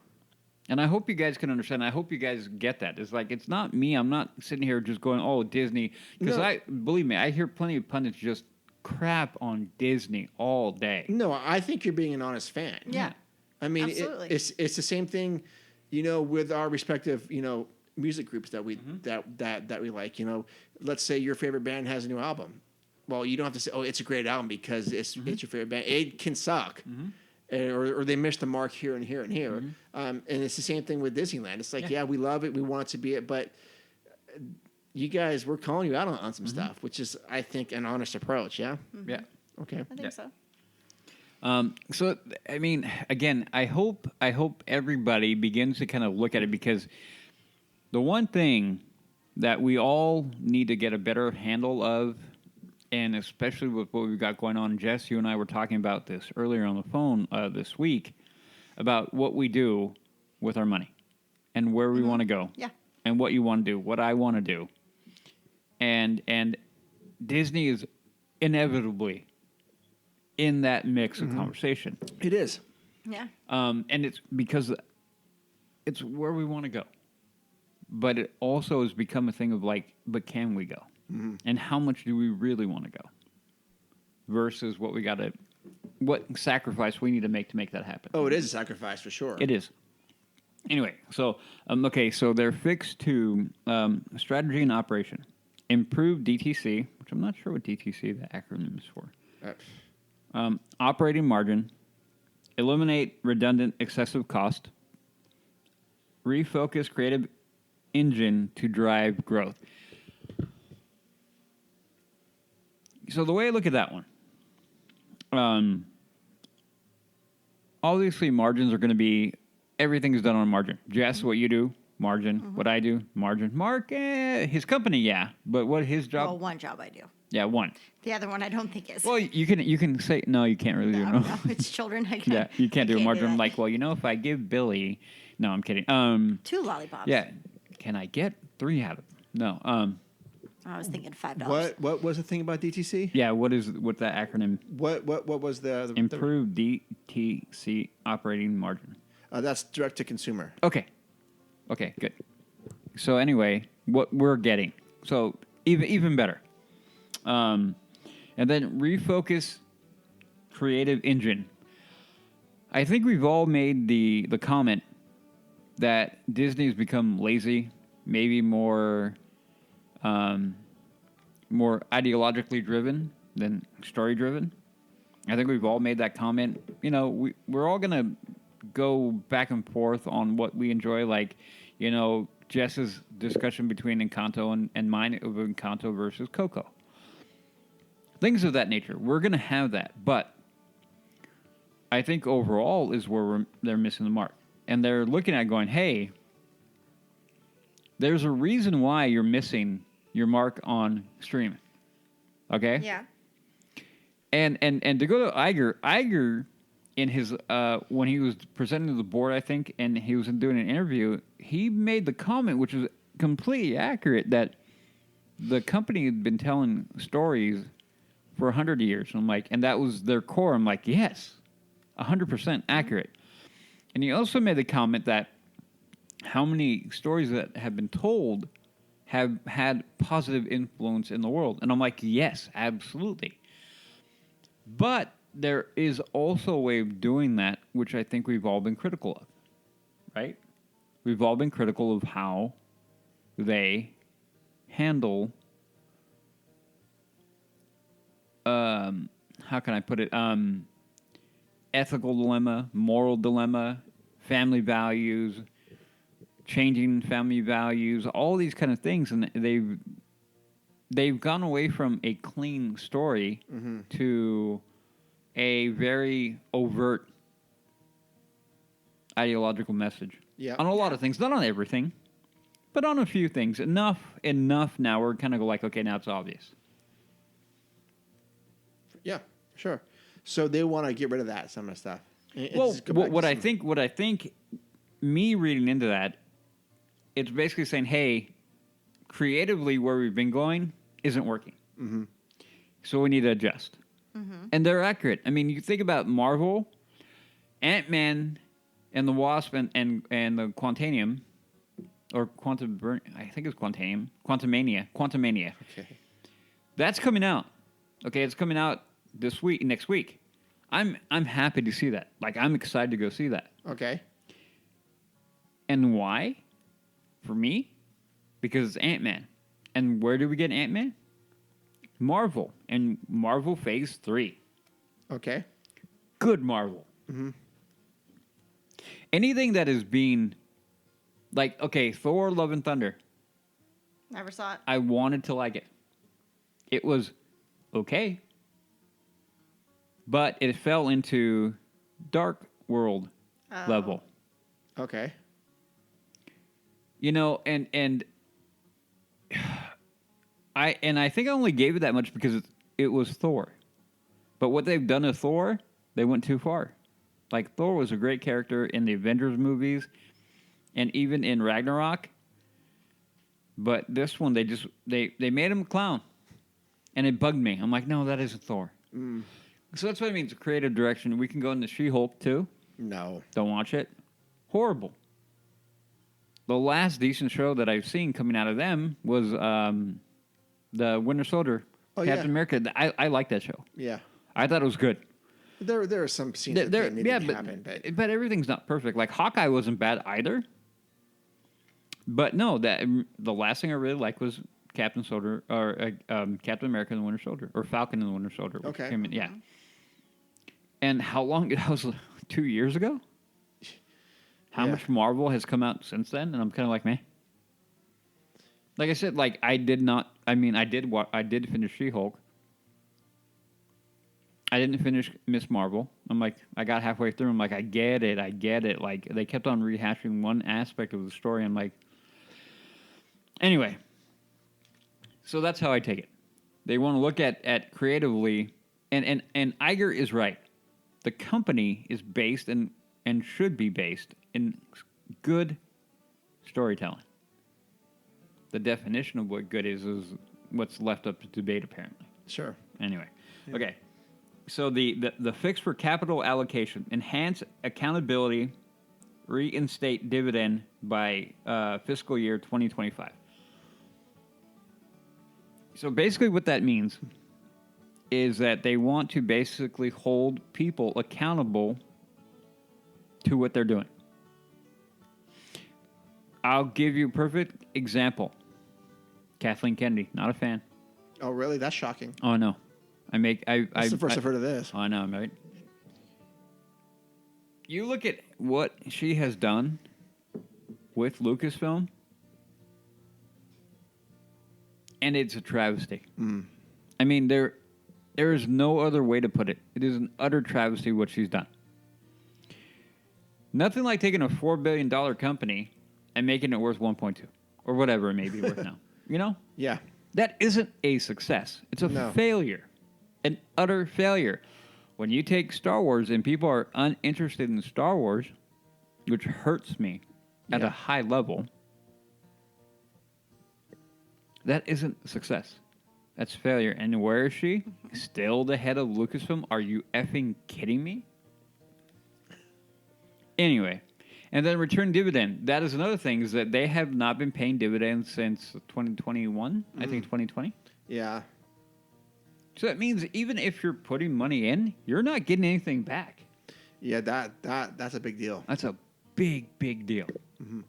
E: And I hope you guys can understand. I hope you guys get that. It's like, it's not me. I'm not sitting here just going, oh, Disney. Because believe me, I hear plenty of pundits just crap on Disney all day.
A: No, I think you're being an honest fan.
D: Yeah.
A: I mean,
D: Absolutely.
A: it's the same thing, with our respective, music groups that we that we like. Let's say your favorite band has a new album. Well, you don't have to say, oh, it's a great album because it's your favorite band. It can suck. Or they missed the mark here and here and here. And it's the same thing with Disneyland. It's like, yeah, we love it. We want it to be it. But you guys, we're calling you out on some stuff, which is, I think, an honest approach. Yeah?
E: Yeah.
A: Okay.
D: I think so.
E: So, I mean, again, I hope everybody begins to kind of look at it, because the one thing that we all need to get a better handle of, and especially with what we've got going on, Jess, you and I were talking about this earlier on the phone this week, about what we do with our money and where we want to go.
D: Yeah.
E: And what you want to do, what I want to do. And Disney is inevitably in that mix of conversation.
A: It is.
D: Yeah.
E: And it's because it's where we want to go. But it also has become a thing of like, but can we go? And how much do we really want to go? Versus what sacrifice we need to make that happen.
A: Oh, it is a sacrifice for sure.
E: It is. Anyway, so, so they're fixed to strategy and operation. Improve DTC, which I'm not sure what DTC, the acronym is for. Operating margin. Eliminate redundant excessive cost. refocus creative engine to drive growth. So the way I look at that one, obviously margins are going to be, everything is done on a margin. Jess, what you do, margin. What I do, margin. Mark, his company, yeah. But what his job?
D: Well, one job I do.
E: Yeah, one.
D: The other one I don't think is.
E: Well, you can say, no, you can't really do
D: no,
E: no.
D: no, it's children. I can't.
E: Yeah, you can't do a margin.
D: that.
E: I'm like, well, if I give Billy, no, I'm kidding.
D: 2 lollipops.
E: Yeah, can I get 3 out of them? No.
D: I was thinking $5.
A: What was the thing about DTC?
E: Yeah, what's that acronym?
A: What was the
E: Improved DTC operating margin.
A: That's direct to consumer.
E: Okay, good. So anyway, what we're getting, so even better. And then refocus creative engine. I think we've all made the comment that Disney's become lazy, maybe more ideologically driven than story driven. I think we've all made that comment. We're all gonna go back and forth on what we enjoy. Like, Jess's discussion between Encanto and mine of Encanto versus Coco. Things of that nature. We're going to have that. But I think overall is where they're missing the mark. And they're looking at going, hey, there's a reason why you're missing your mark on streaming. Okay?
D: Yeah.
E: And to go to Iger in his when he was presenting to the board, I think, and he was doing an interview, he made the comment, which is completely accurate, that the company had been telling stories for 100 years. And I'm like, and that was their core. I'm like, yes, 100% accurate. And he also made the comment that how many stories that have been told have had positive influence in the world. And I'm like, yes, absolutely. But there is also a way of doing that, which I think we've all been critical of, right? We've all been critical of how they handle, how can I put it, ethical dilemma, moral dilemma, family values, changing family values, all these kind of things. And they've gone away from a clean story to a very overt ideological message.
A: Yeah.
E: On a lot of things, not on everything, but on a few things. Enough now. We're kind of like, okay, now it's obvious.
A: Yeah, sure. So they want to get rid of that, some of the stuff.
E: What I think, me reading into that, it's basically saying, hey, creatively where we've been going isn't working. Mm-hmm. So we need to adjust. Mm-hmm. And they're accurate. I mean, you think about Marvel, Ant-Man and the Wasp and the Quantanium, or I think it's Quantumania.
A: Okay.
E: That's coming out. Okay, it's coming out next week. I'm happy to see that. Like, I'm excited to go see that.
A: Okay.
E: And why? For me? Because it's Ant-Man. And where do we get Ant-Man? Marvel. And Marvel Phase 3.
A: Okay.
E: Good Marvel. Mm-hmm. Anything that is being... Like, okay, Thor, Love and Thunder.
D: Never saw it.
E: I wanted to like it. It was okay. But it fell into Dark World level.
A: Okay.
E: And I think I only gave it that much because it was Thor. But what they've done to Thor, they went too far. Like, Thor was a great character in the Avengers movies and even in Ragnarok. But this one, they made him a clown. And it bugged me. I'm like, no, that isn't Thor. Mm. So that's what I mean. It's a creative direction. We can go into She-Hulk, too.
A: No.
E: Don't watch it. Horrible. The last decent show that I've seen coming out of them was the Winter Soldier, Captain America. I like that show.
A: Yeah.
E: I thought it was good.
A: There are some scenes that didn't happen.
E: But everything's not perfect. Like, Hawkeye wasn't bad either. But no, the last thing I really liked was Captain Soldier, or Captain America and the Winter Soldier, or Falcon and the Winter Soldier.
A: Okay.
E: Yeah. And how long? That was 2 years ago? how much Marvel has come out since then, and I'm kind of like, man. Like I said, like I did finish She-Hulk. I didn't finish Miss Marvel. I'm like, I got halfway through. I'm like, I get it. Like, they kept on rehashing one aspect of the story. I'm like, anyway. So that's how I take it. They want to look at creatively, and Iger is right. The company is based and should be based in good storytelling. The definition of what good is what's left up to debate, apparently.
A: Sure.
E: Anyway, okay. So the fix for capital allocation, enhance accountability, reinstate dividend by fiscal year 2025. So basically what that means is that they want to basically hold people accountable to what they're doing. I'll give you a perfect example. Kathleen Kennedy, not a fan.
A: Oh, really? That's shocking.
E: Oh, no.
A: That's the first I've heard of this.
E: I know, right? You look at what she has done with Lucasfilm, and it's a travesty. I mean, there is no other way to put it. It is an utter travesty what she's done. Nothing like taking a $4 billion company and making it worth 1.2 or whatever it may be worth now. You know?
A: Yeah.
E: That isn't a success. It's a failure. An utter failure. When you take Star Wars and people are uninterested in Star Wars, which hurts me at a high level, that isn't a success. That's failure. And where is she? Still the head of Lucasfilm? Are you effing kidding me? Anyway, and then return dividend. That is another thing, is that they have not been paying dividends since 2021, I think 2020.
A: Yeah.
E: So that means even if you're putting money in, you're not getting anything back.
A: Yeah, that's a big deal.
E: That's a big deal. Mm-hmm.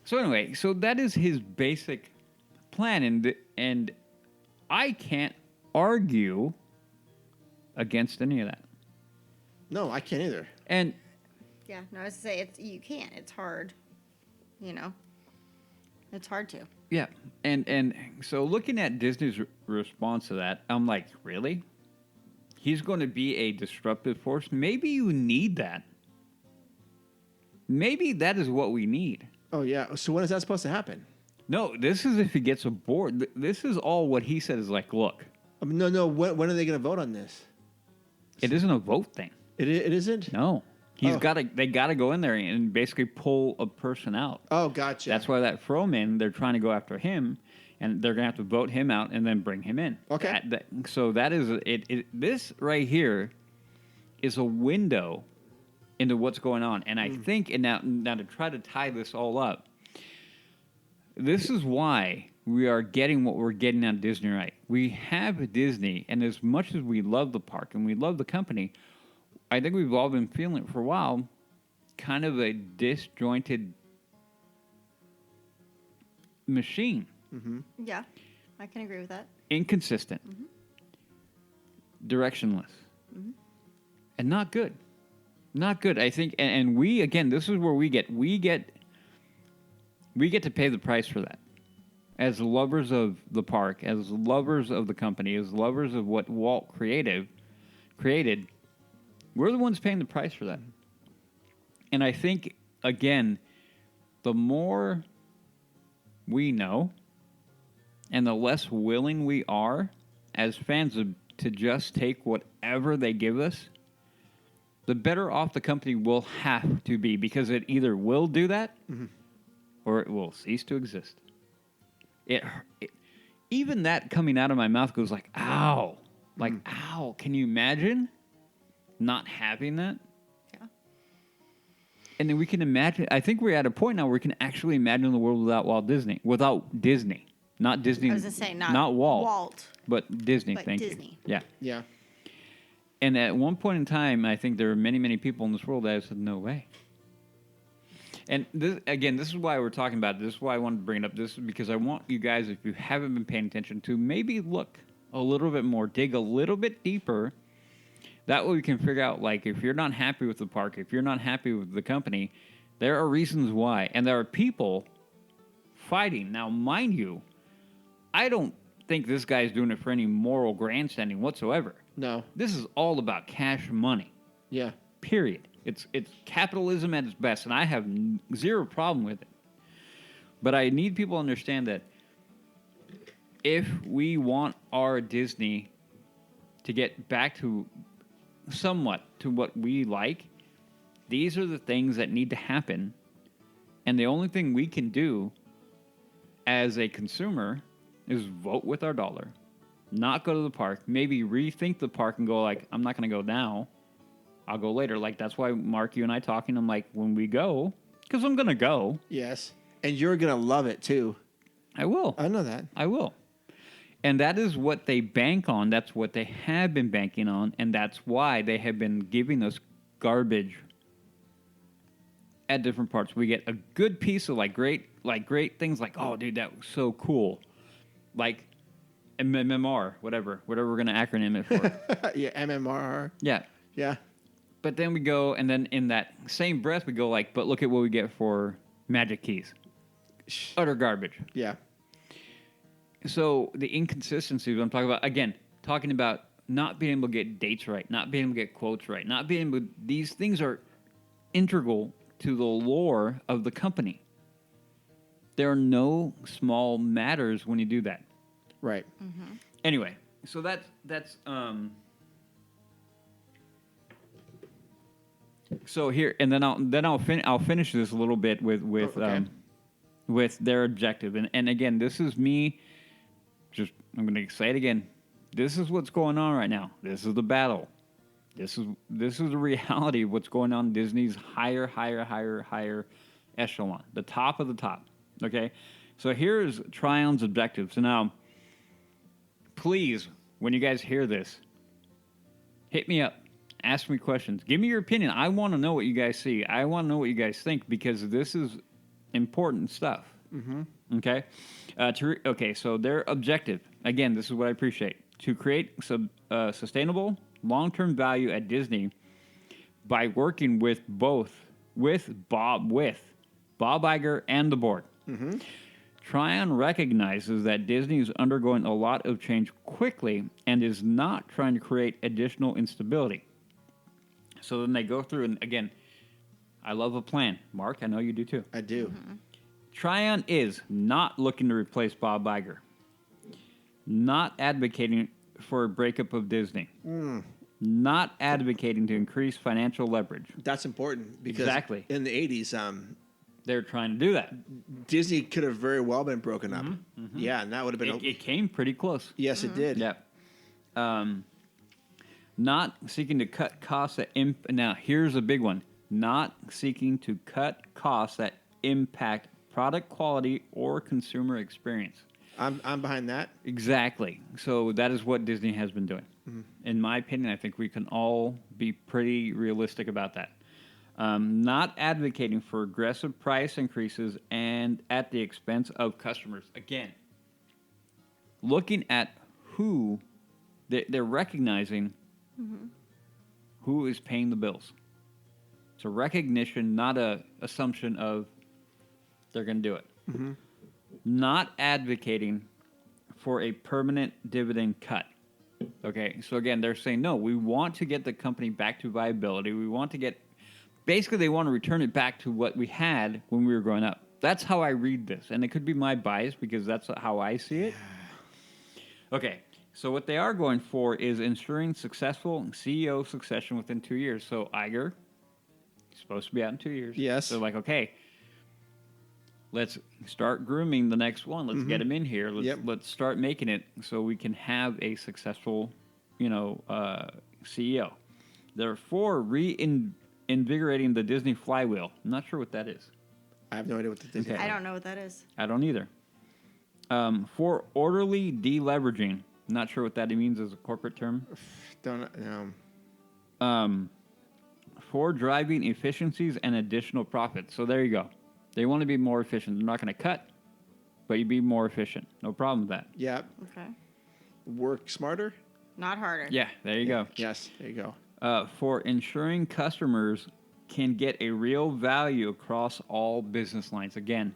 E: So anyway, so that is his basic plan, and I can't argue against any of that.
A: No, I can't either.
E: And
D: Yeah, no, I was to say you can't. It's hard. You know, it's hard to.
E: yeah, and so looking at Disney's response to that, I'm like, really? He's going to be a disruptive force? Maybe you need that. Maybe that is what we need.
A: Oh, yeah. So when is that supposed to happen?
E: No, this is if he gets aboard. This is all what he said is like, look.
A: No. When are they going to vote on this?
E: It isn't a vote thing.
A: It isn't?
E: No. They got to go in there and basically pull a person out.
A: Oh, gotcha.
E: That's why that Froman, they're trying to go after him, and they're going to have to vote him out and then bring him in.
A: Okay.
E: So that is it. This right here is a window into what's going on, and I think, and now to try to tie this all up, this is why we are getting what we're getting out of Disney, right? We have Disney, and as much as we love the park and we love the company, I think we've all been feeling it for a while, kind of a disjointed machine.
A: Mm-hmm.
D: Yeah, I can agree with that.
E: Inconsistent. Directionless. And not good. Not good. I think, and we, again, this is where we get to pay the price for that. As lovers of the park, as lovers of the company, as lovers of what Walt created, we're the ones paying the price for that. And I think, again, the more we know and the less willing we are as fans to just take whatever they give us, the better off the company will have to be, because it either will do that or it will cease to exist. It even that coming out of my mouth goes like, ow. Like, ow. Can you imagine not having that?
D: Yeah.
E: And then we can imagine, I think we're at a point now where we can actually imagine the world without Disney. Not Disney.
D: I was going to say,
E: not Walt.
D: Walt.
E: But Disney,
D: But
E: thank
D: Disney.
E: you. Yeah.
A: Yeah.
E: And at one point in time, I think there were many, many people in this world that said, no way. And this is why we're talking about it. This is why I wanted to bring it up. This is because I want you guys, if you haven't been paying attention, to maybe look a little bit more, dig a little bit deeper. That way we can figure out, like, if you're not happy with the park, if you're not happy with the company, There are reasons why, and there are people fighting. Now, mind you, I don't think this guy's doing it for any moral grandstanding whatsoever.
A: No.
E: This is all about cash money.
A: Yeah.
E: Period. It's capitalism at its best, and I have zero problem with it. But I need people to understand that if we want our Disney to get back to somewhat to what we like, these are the things that need to happen. And the only thing we can do as a consumer is vote with our dollar, not go to the park, maybe rethink the park and go like, I'm not going to go now. I'll go later. Like, that's why, Mark, you and I talking, I'm like, when we go, because I'm going to go.
A: Yes. And you're going to love it, too.
E: I will.
A: I know that.
E: I will. And that is what they bank on. That's what they have been banking on. And that's why they have been giving us garbage at different parts. We get a good piece of great things like, oh, dude, that was so cool. Like MMR, whatever we're going to acronym it for.
A: Yeah, MMR.
E: Yeah.
A: Yeah.
E: But then we go, and then in that same breath, we go like, but look at what we get for Magic Keys. Utter garbage.
A: Yeah.
E: So the inconsistencies I'm talking about, again, talking about not being able to get dates right, not being able to get quotes right, not being able to, these things are integral to the lore of the company. There are no small matters when you do that.
A: Right.
D: Mm-hmm.
E: Anyway, so that's so here, and then I'll finish this a little bit with
A: okay.
E: With their objective, and again, this is me. I'm going to say it again. This is what's going on right now. This is the battle. This is the reality of what's going on in Disney's higher echelon, the top of the top. Okay, so here's Trion's objective. So now, please, when you guys hear this, hit me up. Ask me questions. Give me your opinion. I want to know what you guys see. I want to know what you guys think, because this is important stuff. Mm-hmm. Okay? Okay, so their objective, again, this is what I appreciate, to create sustainable, long-term value at Disney by working with Bob Iger and the board. Mm-hmm. Tryon recognizes that Disney is undergoing a lot of change quickly and is not trying to create additional instability. So then they go through, and again, I love a plan. Mark, I know you do too.
A: I do.
D: Mm-hmm.
E: Tryon is not looking to replace Bob Iger, not advocating for a breakup of Disney, not advocating to increase financial leverage.
A: That's important because
E: Exactly.
A: in the 80s,
E: They're trying to do that.
A: Disney could have very well been broken up.
E: Mm-hmm.
A: Yeah, and that would have been...
E: It came pretty close.
A: Yes, it did.
E: Yeah. Not seeking to cut costs that... Now, here's a big one. Not seeking to cut costs that impact product quality or consumer experience.
A: I'm behind that.
E: Exactly. So that is what Disney has been doing. Mm-hmm. In my opinion, I think we can all be pretty realistic about that. Not advocating for aggressive price increases and at the expense of customers. Again, looking at who they're recognizing who is paying the bills. It's a recognition, not a assumption of they're going to do it. Mm-hmm. Not advocating for a permanent dividend cut. Okay, so again, they're saying, no, we want to get the company back to viability. We want to get, basically they want to return it back to what we had when we were growing up. That's how I read this, and it could be my bias because that's how I see it. Okay, so what they are going for is ensuring successful CEO succession within 2 years. So Iger, he's supposed to be out in 2 years.
A: Yes.
E: So like, okay, let's start grooming the next one. Let's get him in here. Let's start making it so we can have a successful, CEO. Therefore, reinvigorating the Disney flywheel. I'm not sure what that is.
A: I have no idea what the Disney.
E: Okay.
D: I don't know what that is.
E: I don't either. For orderly deleveraging. Not sure what that means as a corporate term.
A: Don't know.
E: For driving efficiencies and additional profits. So there you go. They want to be more efficient. They're not going to cut, but you be more efficient. No problem with that.
A: Yeah.
D: Okay.
A: Work smarter.
D: Not harder.
E: Yeah, there you go.
A: Yes, there you go.
E: For ensuring customers can get a real value across all business lines. Again,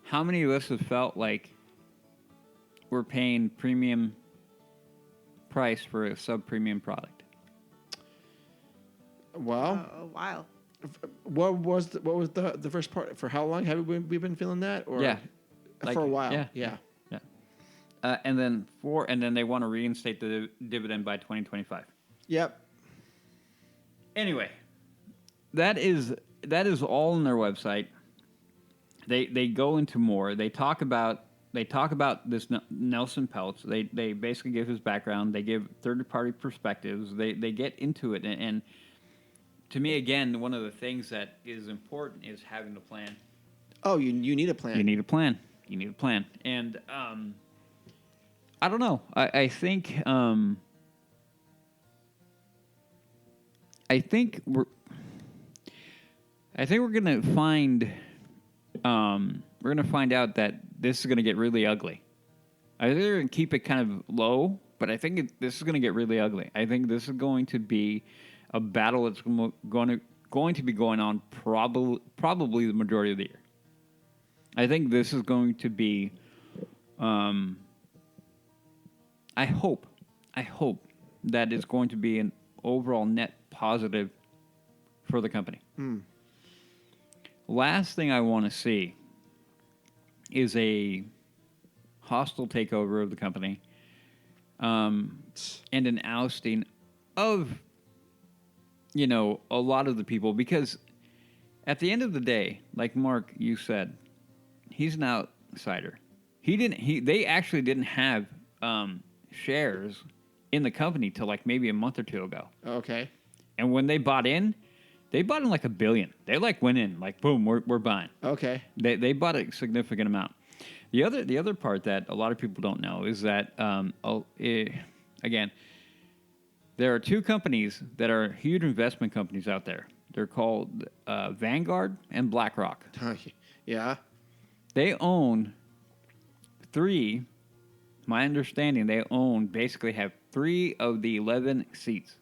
E: how many of us have felt like we're paying premium price for a sub-premium product?
A: Well,
D: Oh, wow.
A: what was the first part? For how long have we been feeling that? Or
E: Yeah.
A: for a while.
E: Yeah.
A: Yeah.
E: And then they want to reinstate the dividend by 2025.
A: Yep.
E: Anyway, that is all on their website. They go into more. They talk about this Nelson Peltz. They basically give his background. They give third-party perspectives. They get into it. And to me, again, one of the things that is important is having a plan.
A: Oh, you need a plan.
E: You need a plan. And I don't know. I think we're gonna find out that this is gonna get really ugly. I think they're gonna keep it kind of low, but I think this is gonna get really ugly. I think this is going to be a battle that's going to be going on probably the majority of the year. I think this is going to be. I hope that it's going to be an overall net positive for the company. Last thing I want to see is a hostile takeover of the company, and an ousting of, a lot of the people, because at the end of the day, like Mark, you said, he's an outsider. They actually didn't have shares in the company till like maybe a month or two ago.
A: Okay.
E: And when they bought in like $1 billion. They like went in like, boom, we're buying.
A: Okay.
E: They bought a significant amount. The other part that a lot of people don't know is that again, there are two companies that are huge investment companies out there. They're called Vanguard and BlackRock.
A: Yeah.
E: They own three. My understanding, they basically have 3 of the 11 seats.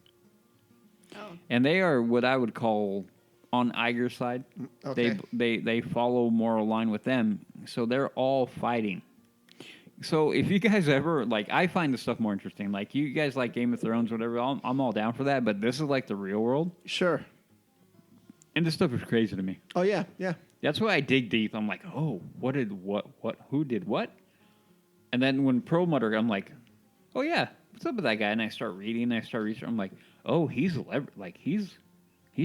D: Oh.
E: And they are what I would call on Iger's side.
A: Okay.
E: They follow more aligned with them. So they're all fighting. So if you guys ever, I find this stuff more interesting. Like, you guys like Game of Thrones, whatever, I'm all down for that. But this is like the real world.
A: Sure.
E: And this stuff is crazy to me.
A: Oh, yeah. Yeah.
E: That's why I dig deep. I'm like, oh, who did what? And then when Perlmutter, I'm like, oh yeah, what's up with that guy? And I start reading, I start researching. I'm like, oh, he's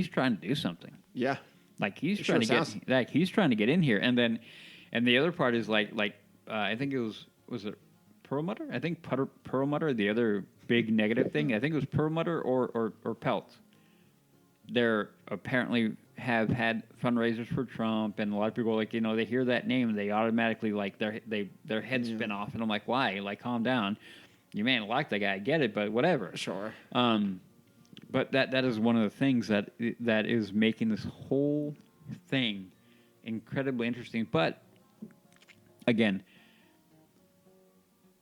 E: trying to do something.
A: Yeah.
E: Like he's
A: It
E: trying
A: sure
E: to get, he's trying to get in here. And the other part is I think it was it Perlmutter? I think Perlmutter, the other big negative thing. I think it was Perlmutter or Peltz. They're apparently have had fundraisers for Trump, and a lot of people they hear that name, they automatically their heads spin off, and I'm like, why? Like, calm down. You may not like that guy, I get it, but whatever.
A: Sure.
E: But that is one of the things that is making this whole thing incredibly interesting. But again,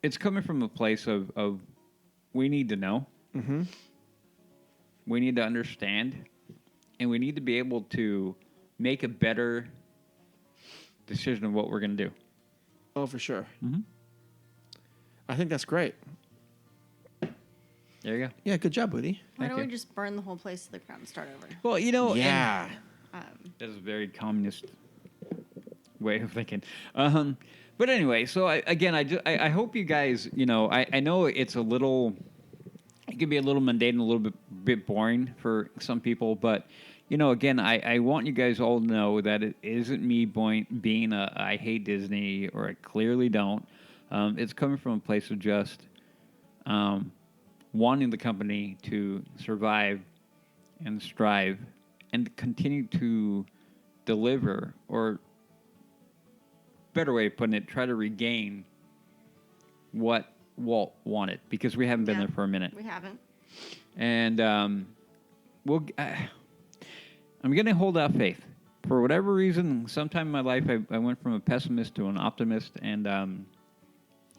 E: it's coming from a place of we need to know.
A: Mm-hmm.
E: We need to understand. And we need to be able to make a better decision of what we're going to do.
A: Oh, for sure.
E: Mm-hmm.
A: I think that's great.
E: There you go.
A: Yeah, good job, Woody.
D: Why don't we
E: you.
D: just burn the whole place to the ground and start over?
E: Well,
A: Yeah.
E: that is a very communist way of thinking. But anyway, so I hope you guys, I know it's it can be a little mundane, a little bit boring for some people, but again, I want you guys all to know that it isn't me being I hate Disney, or I clearly don't. It's coming from a place of just wanting the company to survive and strive and continue to deliver, or better way of putting it, try to regain what Walt wanted, because we haven't been there for a minute.
D: We haven't.
E: And I'm going to hold out faith. For whatever reason, sometime in my life, I went from a pessimist to an optimist, and I'm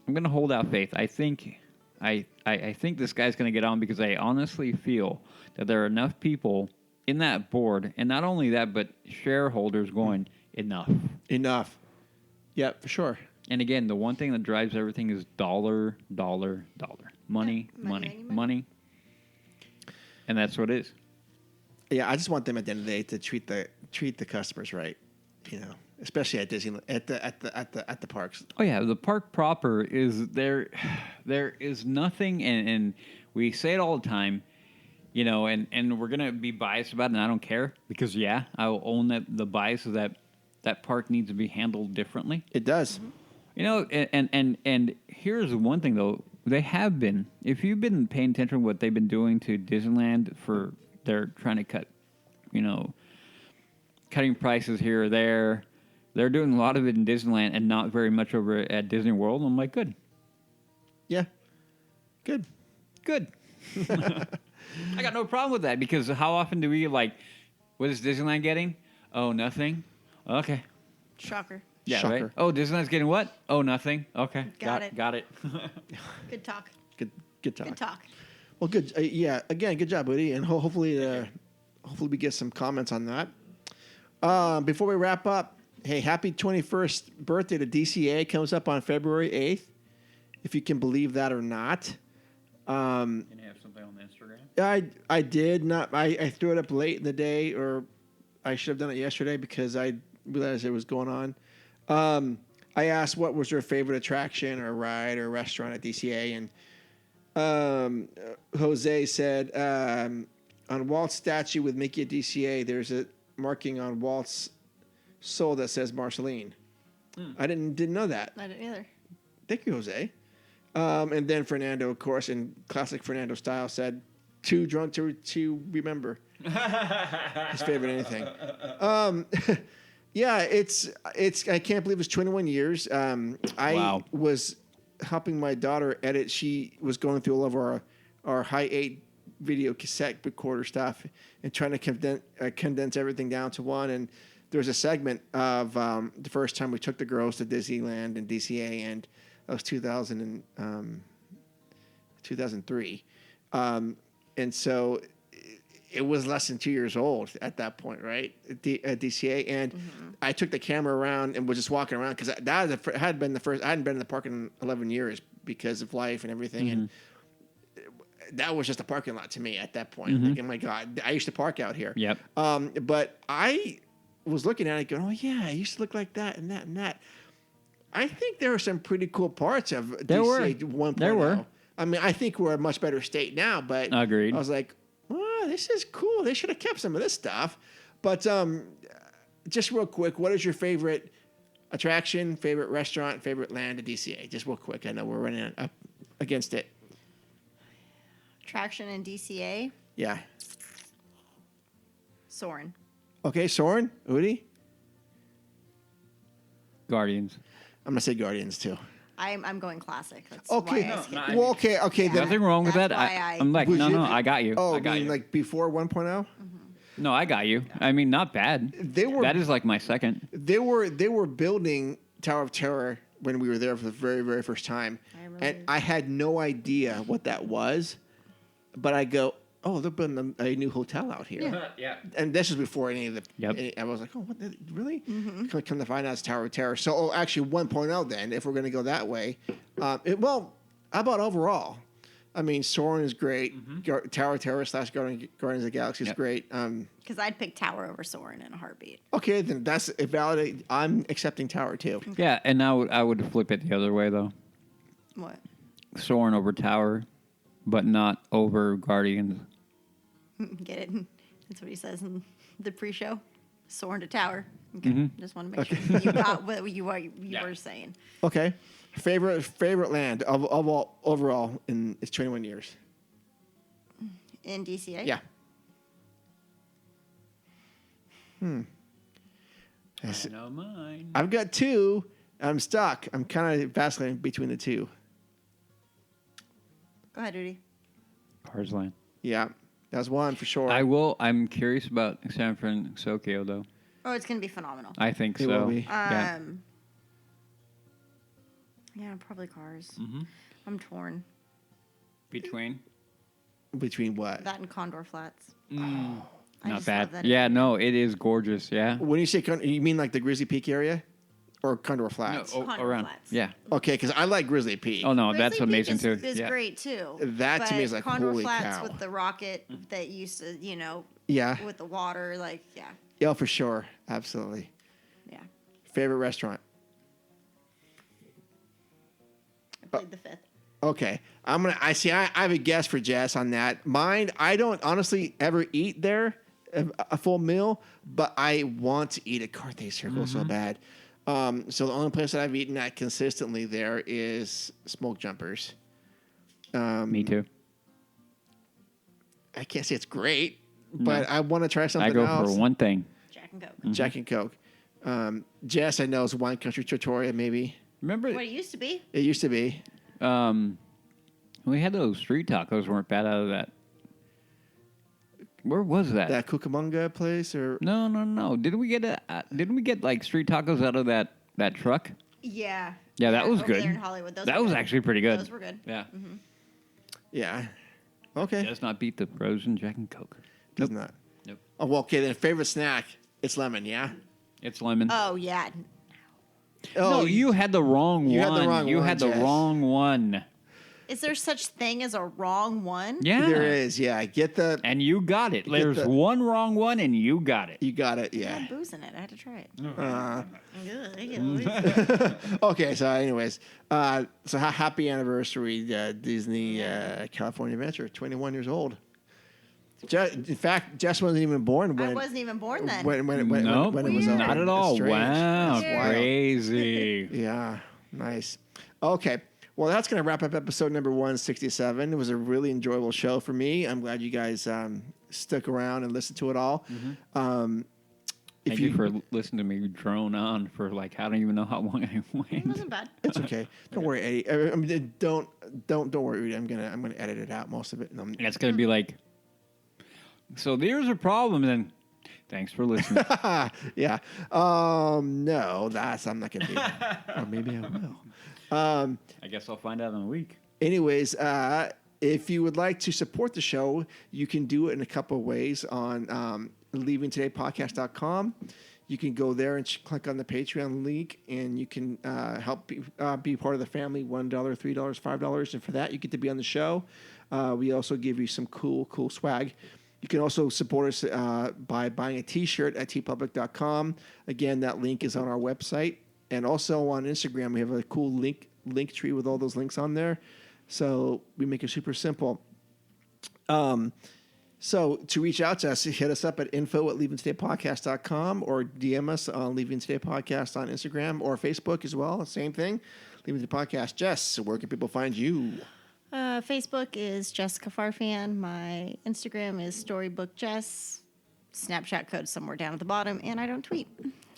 E: going to hold out faith. I think I think this guy's going to get on because I honestly feel that there are enough people in that board, and not only that, but shareholders going, enough.
A: Enough. Yeah, for sure.
E: And again, the one thing that drives everything is dollar, dollar, dollar. Money, money, money. And that's what it is.
A: Yeah, I just want them at the end of the day to treat the customers right, especially at Disneyland at the parks.
E: Oh yeah, the park proper is there. There is nothing, and we say it all the time, and we're gonna be biased about it, and I don't care because I will own the bias of that park needs to be handled differently.
A: It does.
E: And here's one thing though, they have been. If you've been paying attention to what they've been doing to Disneyland they're trying to cut, cutting prices here or there. They're doing a lot of it in Disneyland and not very much over at Disney World. I'm like, good.
A: Yeah. Good.
E: I got no problem with that because how often do we what is Disneyland getting? Oh, nothing. Okay.
D: Shocker.
E: Yeah,
A: Shocker.
E: right? Oh, Disneyland's getting what? Oh, nothing. Okay.
D: Got it.
E: Got it.
D: Good talk.
A: Good talk.
D: Good talk.
A: Well, good. Again, good job, Woody, and hopefully we get some comments on that. Before we wrap up, hey, happy 21st birthday to DCA. Comes up on February 8th, if you can believe that or not.
E: Can you have something on Instagram?
A: I did not. I threw it up late in the day, or I should have done it yesterday because I realized it was going on. I asked what was their favorite attraction or ride or restaurant at DCA, and Jose said on Walt's statue with Mickey at DCA, there's a marking on Walt's soul that says Marceline. I didn't know that.
D: I didn't either.
A: Thank you, Jose. And then Fernando, of course, in classic Fernando style, said, "Too drunk to remember." His favorite anything. Yeah, it's. I can't believe it's 21 years. I was helping my daughter edit. She was going through all of our high 8 video cassette recorder stuff and trying to condense everything down to one. And there was a segment of the first time we took the girls to Disneyland and DCA, and that was 2003. And so it was less than 2 years old at that point, right? At DCA. And I took the camera around and was just walking around because I hadn't been in the park in 11 years because of life and everything. And that was just a parking lot to me at that point. Like, oh my God, I used to park out here.
E: Yep.
A: But I was looking at it going, oh yeah, I used to look like that and that and that. I think there are some pretty cool parts of DCA 1.0.
E: There were.
A: I mean, I think we're a much better state now, but
E: Agreed.
A: I was like, oh, this is cool. They should have kept some of this stuff. But just real quick, what is your favorite attraction, favorite restaurant, favorite land at DCA? Just real quick. I know we're running up against it.
D: Attraction in DCA.
A: Yeah.
D: Soarin'.
A: Okay, Soren, Udi?
E: Guardians.
A: I'm going to say Guardians, too.
D: I'm going classic. That's
A: Okay.
D: why I skipped it.
A: Well, okay. Then,
E: Nothing wrong with
D: That's
E: that.
D: why
E: I'm like,
A: Was
E: no,
A: you-
E: I got you.
A: oh,
E: I got you.
A: like before 1.0?
E: No, I got you. I mean, not bad. That is like my second.
A: They were building Tower of Terror when we were there for the very, very first time. And I had no idea what that was. But I go, oh, they're building a new hotel out here.
E: Yeah.
A: And this was before any of the...
E: Yep.
A: I was like, oh, what? Really? Come to find out it's Tower of Terror. So, actually, 1.0 then, if we're going to go that way. Well, how about overall? I mean, Soarin' is great. Tower of Terror / Guardians of the Galaxy is great.
D: Because I'd pick Tower over Soarin' in a heartbeat.
A: Okay, then that's a valid... I'm accepting Tower, too.
E: Yeah, and now I would flip it the other way, though.
D: What?
E: Soarin' over Tower, but not over Guardians.
D: Get it? That's what he says in the pre-show. Soarin' to Tower. Okay. Just want to make sure you got what you were saying.
A: Okay. Favorite land of all overall in its 21 years?
D: In DCA?
A: Yeah.
E: I know mine.
A: I've got 2. I'm stuck. I'm kind of vacillating between the 2.
D: Go ahead, Rudy.
E: Cars Land.
A: Yeah. That's one for sure.
E: I'm curious about San Francisco, though.
D: Oh, it's going to be phenomenal.
E: I think
A: It
E: so.
A: will be.
E: Yeah.
D: Yeah, probably Cars. I'm torn.
E: Between.
A: Between what?
D: That and Condor Flats. I
E: Not
D: just love
E: bad.
D: that
E: Yeah,
D: area.
E: no, it is gorgeous. Yeah.
A: When you say you mean like the Grizzly Peak area, or Condor Flats?
D: Condor
E: around.
D: Flats.
E: Yeah.
A: Okay, because I like Grizzly Peak.
E: Oh no,
D: Grizzly
E: that's
D: Peak
E: amazing
D: is,
E: too.
D: Is
E: yeah.
D: great too.
A: That to me
D: But
A: is like,
D: Condor
A: holy
D: Flats
A: cow.
D: with the rocket that used to,
A: Yeah.
D: with the water, like
A: Yeah, for sure. Absolutely.
D: yeah.
A: Favorite restaurant?
D: I played the fifth.
A: Okay, I have a guess for Jess on that. Mine, I don't honestly ever eat there a full meal, but I want to eat at Carthay Circle so bad. So the only place that I've eaten at consistently there is Smoke Jumpers.
E: Me too.
A: I can't say it's great, but I want to try something
E: I go
A: else.
E: for one thing.
D: Jack and Coke.
A: Jack and Coke. Jess, I know is Wine Country Trattoria, maybe.
E: Remember,
D: What it used to be.
A: It used to be.
E: we had those street tacos. Weren't bad out of that. Where was that?
A: That Cucamonga place, or
E: No. Didn't we get like street tacos out of that truck?
D: Yeah.
E: Yeah, that was
D: over
E: good.
D: There in Hollywood. Those
E: That
D: were
E: was
D: good.
E: actually pretty good.
D: Those were good.
E: Yeah.
A: yeah. Okay,
E: Does not beat the frozen Jack and Coke.
A: does not.
E: Nope.
A: Oh, well, okay. Then favorite snack, it's lemon. Yeah.
E: It's lemon.
D: Oh yeah.
E: no, you had the wrong
A: You
E: one.
A: had the wrong
E: You
A: one,
E: had the
A: Jess.
E: wrong one.
D: Is there such thing as a wrong one?
E: Yeah.
A: There is. Yeah. Get the.
E: And you got it.
A: Get
E: There's
A: the-
E: one wrong one, and you got it.
A: You got it.
D: It
A: Yeah.
D: had booze in it. I had to try it.
A: Okay. So, anyways, so happy anniversary, Disney California Adventure. 21 years old. In fact, Jess wasn't even born when
D: I wasn't even born then.
A: when it
E: Nope,
A: was over.
E: not at all.
A: That's strange.
E: Wow,
A: That's wild.
E: crazy.
A: Yeah, nice. Okay, well, that's going to wrap up episode number 167. It was a really enjoyable show for me. I'm glad you guys stuck around and listened to it all.
E: Thank you for listening to me drone on for like I don't even know how long I
D: It
E: went.
D: wasn't bad.
A: It's okay. Don't worry, Eddie. I mean, don't worry. I'm gonna edit it out, most of it. And
E: It's gonna be like. So there's a problem. Then, thanks for listening.
A: yeah. No, I'm not gonna do that. Or maybe I will.
E: I guess I'll find out in a week.
A: Anyways, if you would like to support the show, you can do it in a couple of ways on leavingtodaypodcast.com. You can go there and click on the Patreon link, and you can help be part of the family. $1, $3, $5, and for that, you get to be on the show. We also give you some cool swag. You can also support us by buying a T-shirt at tpublic.com. Again, that link is on our website, and also on Instagram, we have a cool link tree with all those links on there. So we make it super simple. So to reach out to us, hit us up at info@leavingtodaypodcast.com or DM us on Leaving Today Podcast on Instagram or Facebook as well. Same thing, Leaving Today Podcast. Jess, where can people find you?
D: Facebook is Jessica Farfan. My Instagram is Storybook Jess. Snapchat code somewhere down at the bottom, and I don't tweet.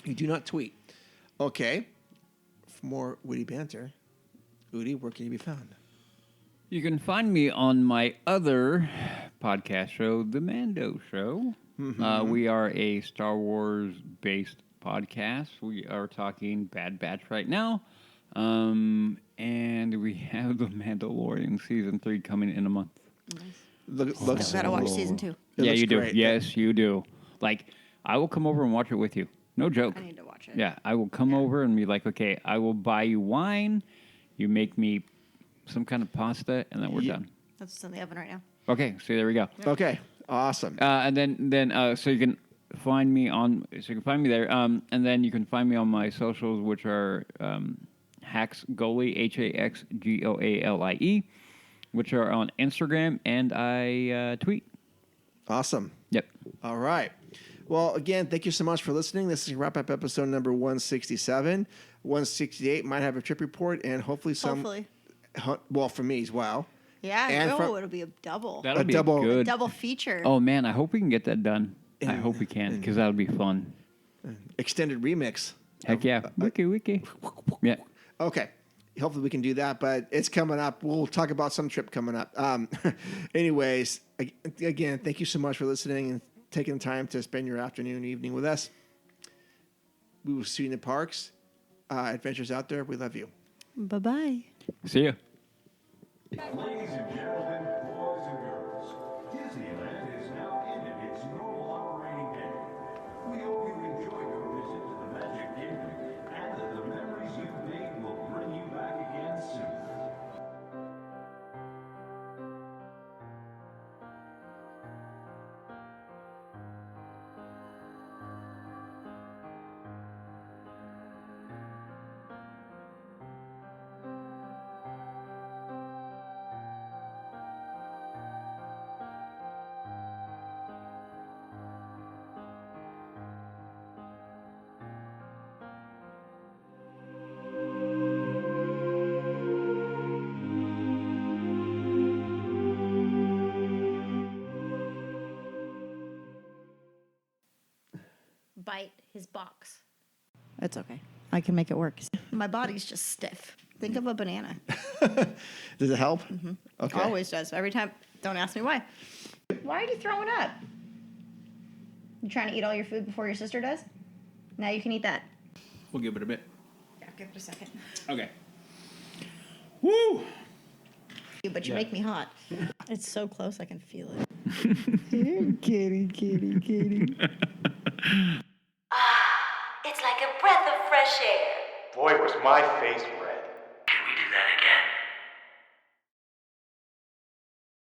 A: You do not tweet. Okay. For more witty banter, Udi, where can you be found?
E: You can find me on my other podcast show, The Mando Show. We are a Star Wars-based podcast. We are talking Bad Batch right now. And we have The Mandalorian Season 3 coming in a month.
A: Looks.
D: Gotta watch season 2.
A: It
E: Yeah,
A: looks
E: you do.
A: great.
E: Yes, you do. Like, I will come over and watch it with you. No joke.
D: I need to watch it.
E: Yeah, I will come over and be like, okay, I will buy you wine. You make me some kind of pasta, and then we're done.
D: That's what's in the oven right now.
E: Okay, so there we go.
A: Okay. Awesome.
E: And then so you can find me there. And then you can find me on my socials, which are Hacks Goalie, HAXGOALIE, which are on Instagram, and I tweet.
A: Awesome.
E: Yep.
A: All right. Well, again, thank you so much for listening. This is wrap up episode number 167. 168 might have a trip report and hopefully some.
D: Hopefully.
A: Well, for me as well.
D: Yeah.
A: And
D: it'll be a double.
E: That'll be
A: double-
E: good.
D: Double feature.
E: Oh, man, I hope we can get that done. I hope we can, because that'll be fun.
A: Extended remix.
E: Heck yeah. Wiki. Yeah.
A: Okay. Hopefully we can do that, but it's coming up. We'll talk about some trip coming up. Anyways, again, thank you so much for listening and taking the time to spend your afternoon, evening with us. We will see you in the parks. Adventures out there. We love you.
D: Bye-bye.
E: See ya.
H: Ladies and gentlemen,
D: bite his box. It's okay. I can make it work. My body's just stiff. Think of a banana.
A: Does it help? Mm-hmm. Okay.
D: Always does. Every time. Don't ask me why. Why are you throwing up? You trying to eat all your food before your sister does? Now you can eat that.
E: We'll give it a bit.
D: Yeah, give it a second.
E: Okay. Woo!
D: But you make me hot. It's so close, I can feel it.
A: Kitty.
C: It's like a breath of fresh air.
H: Boy, was my face red.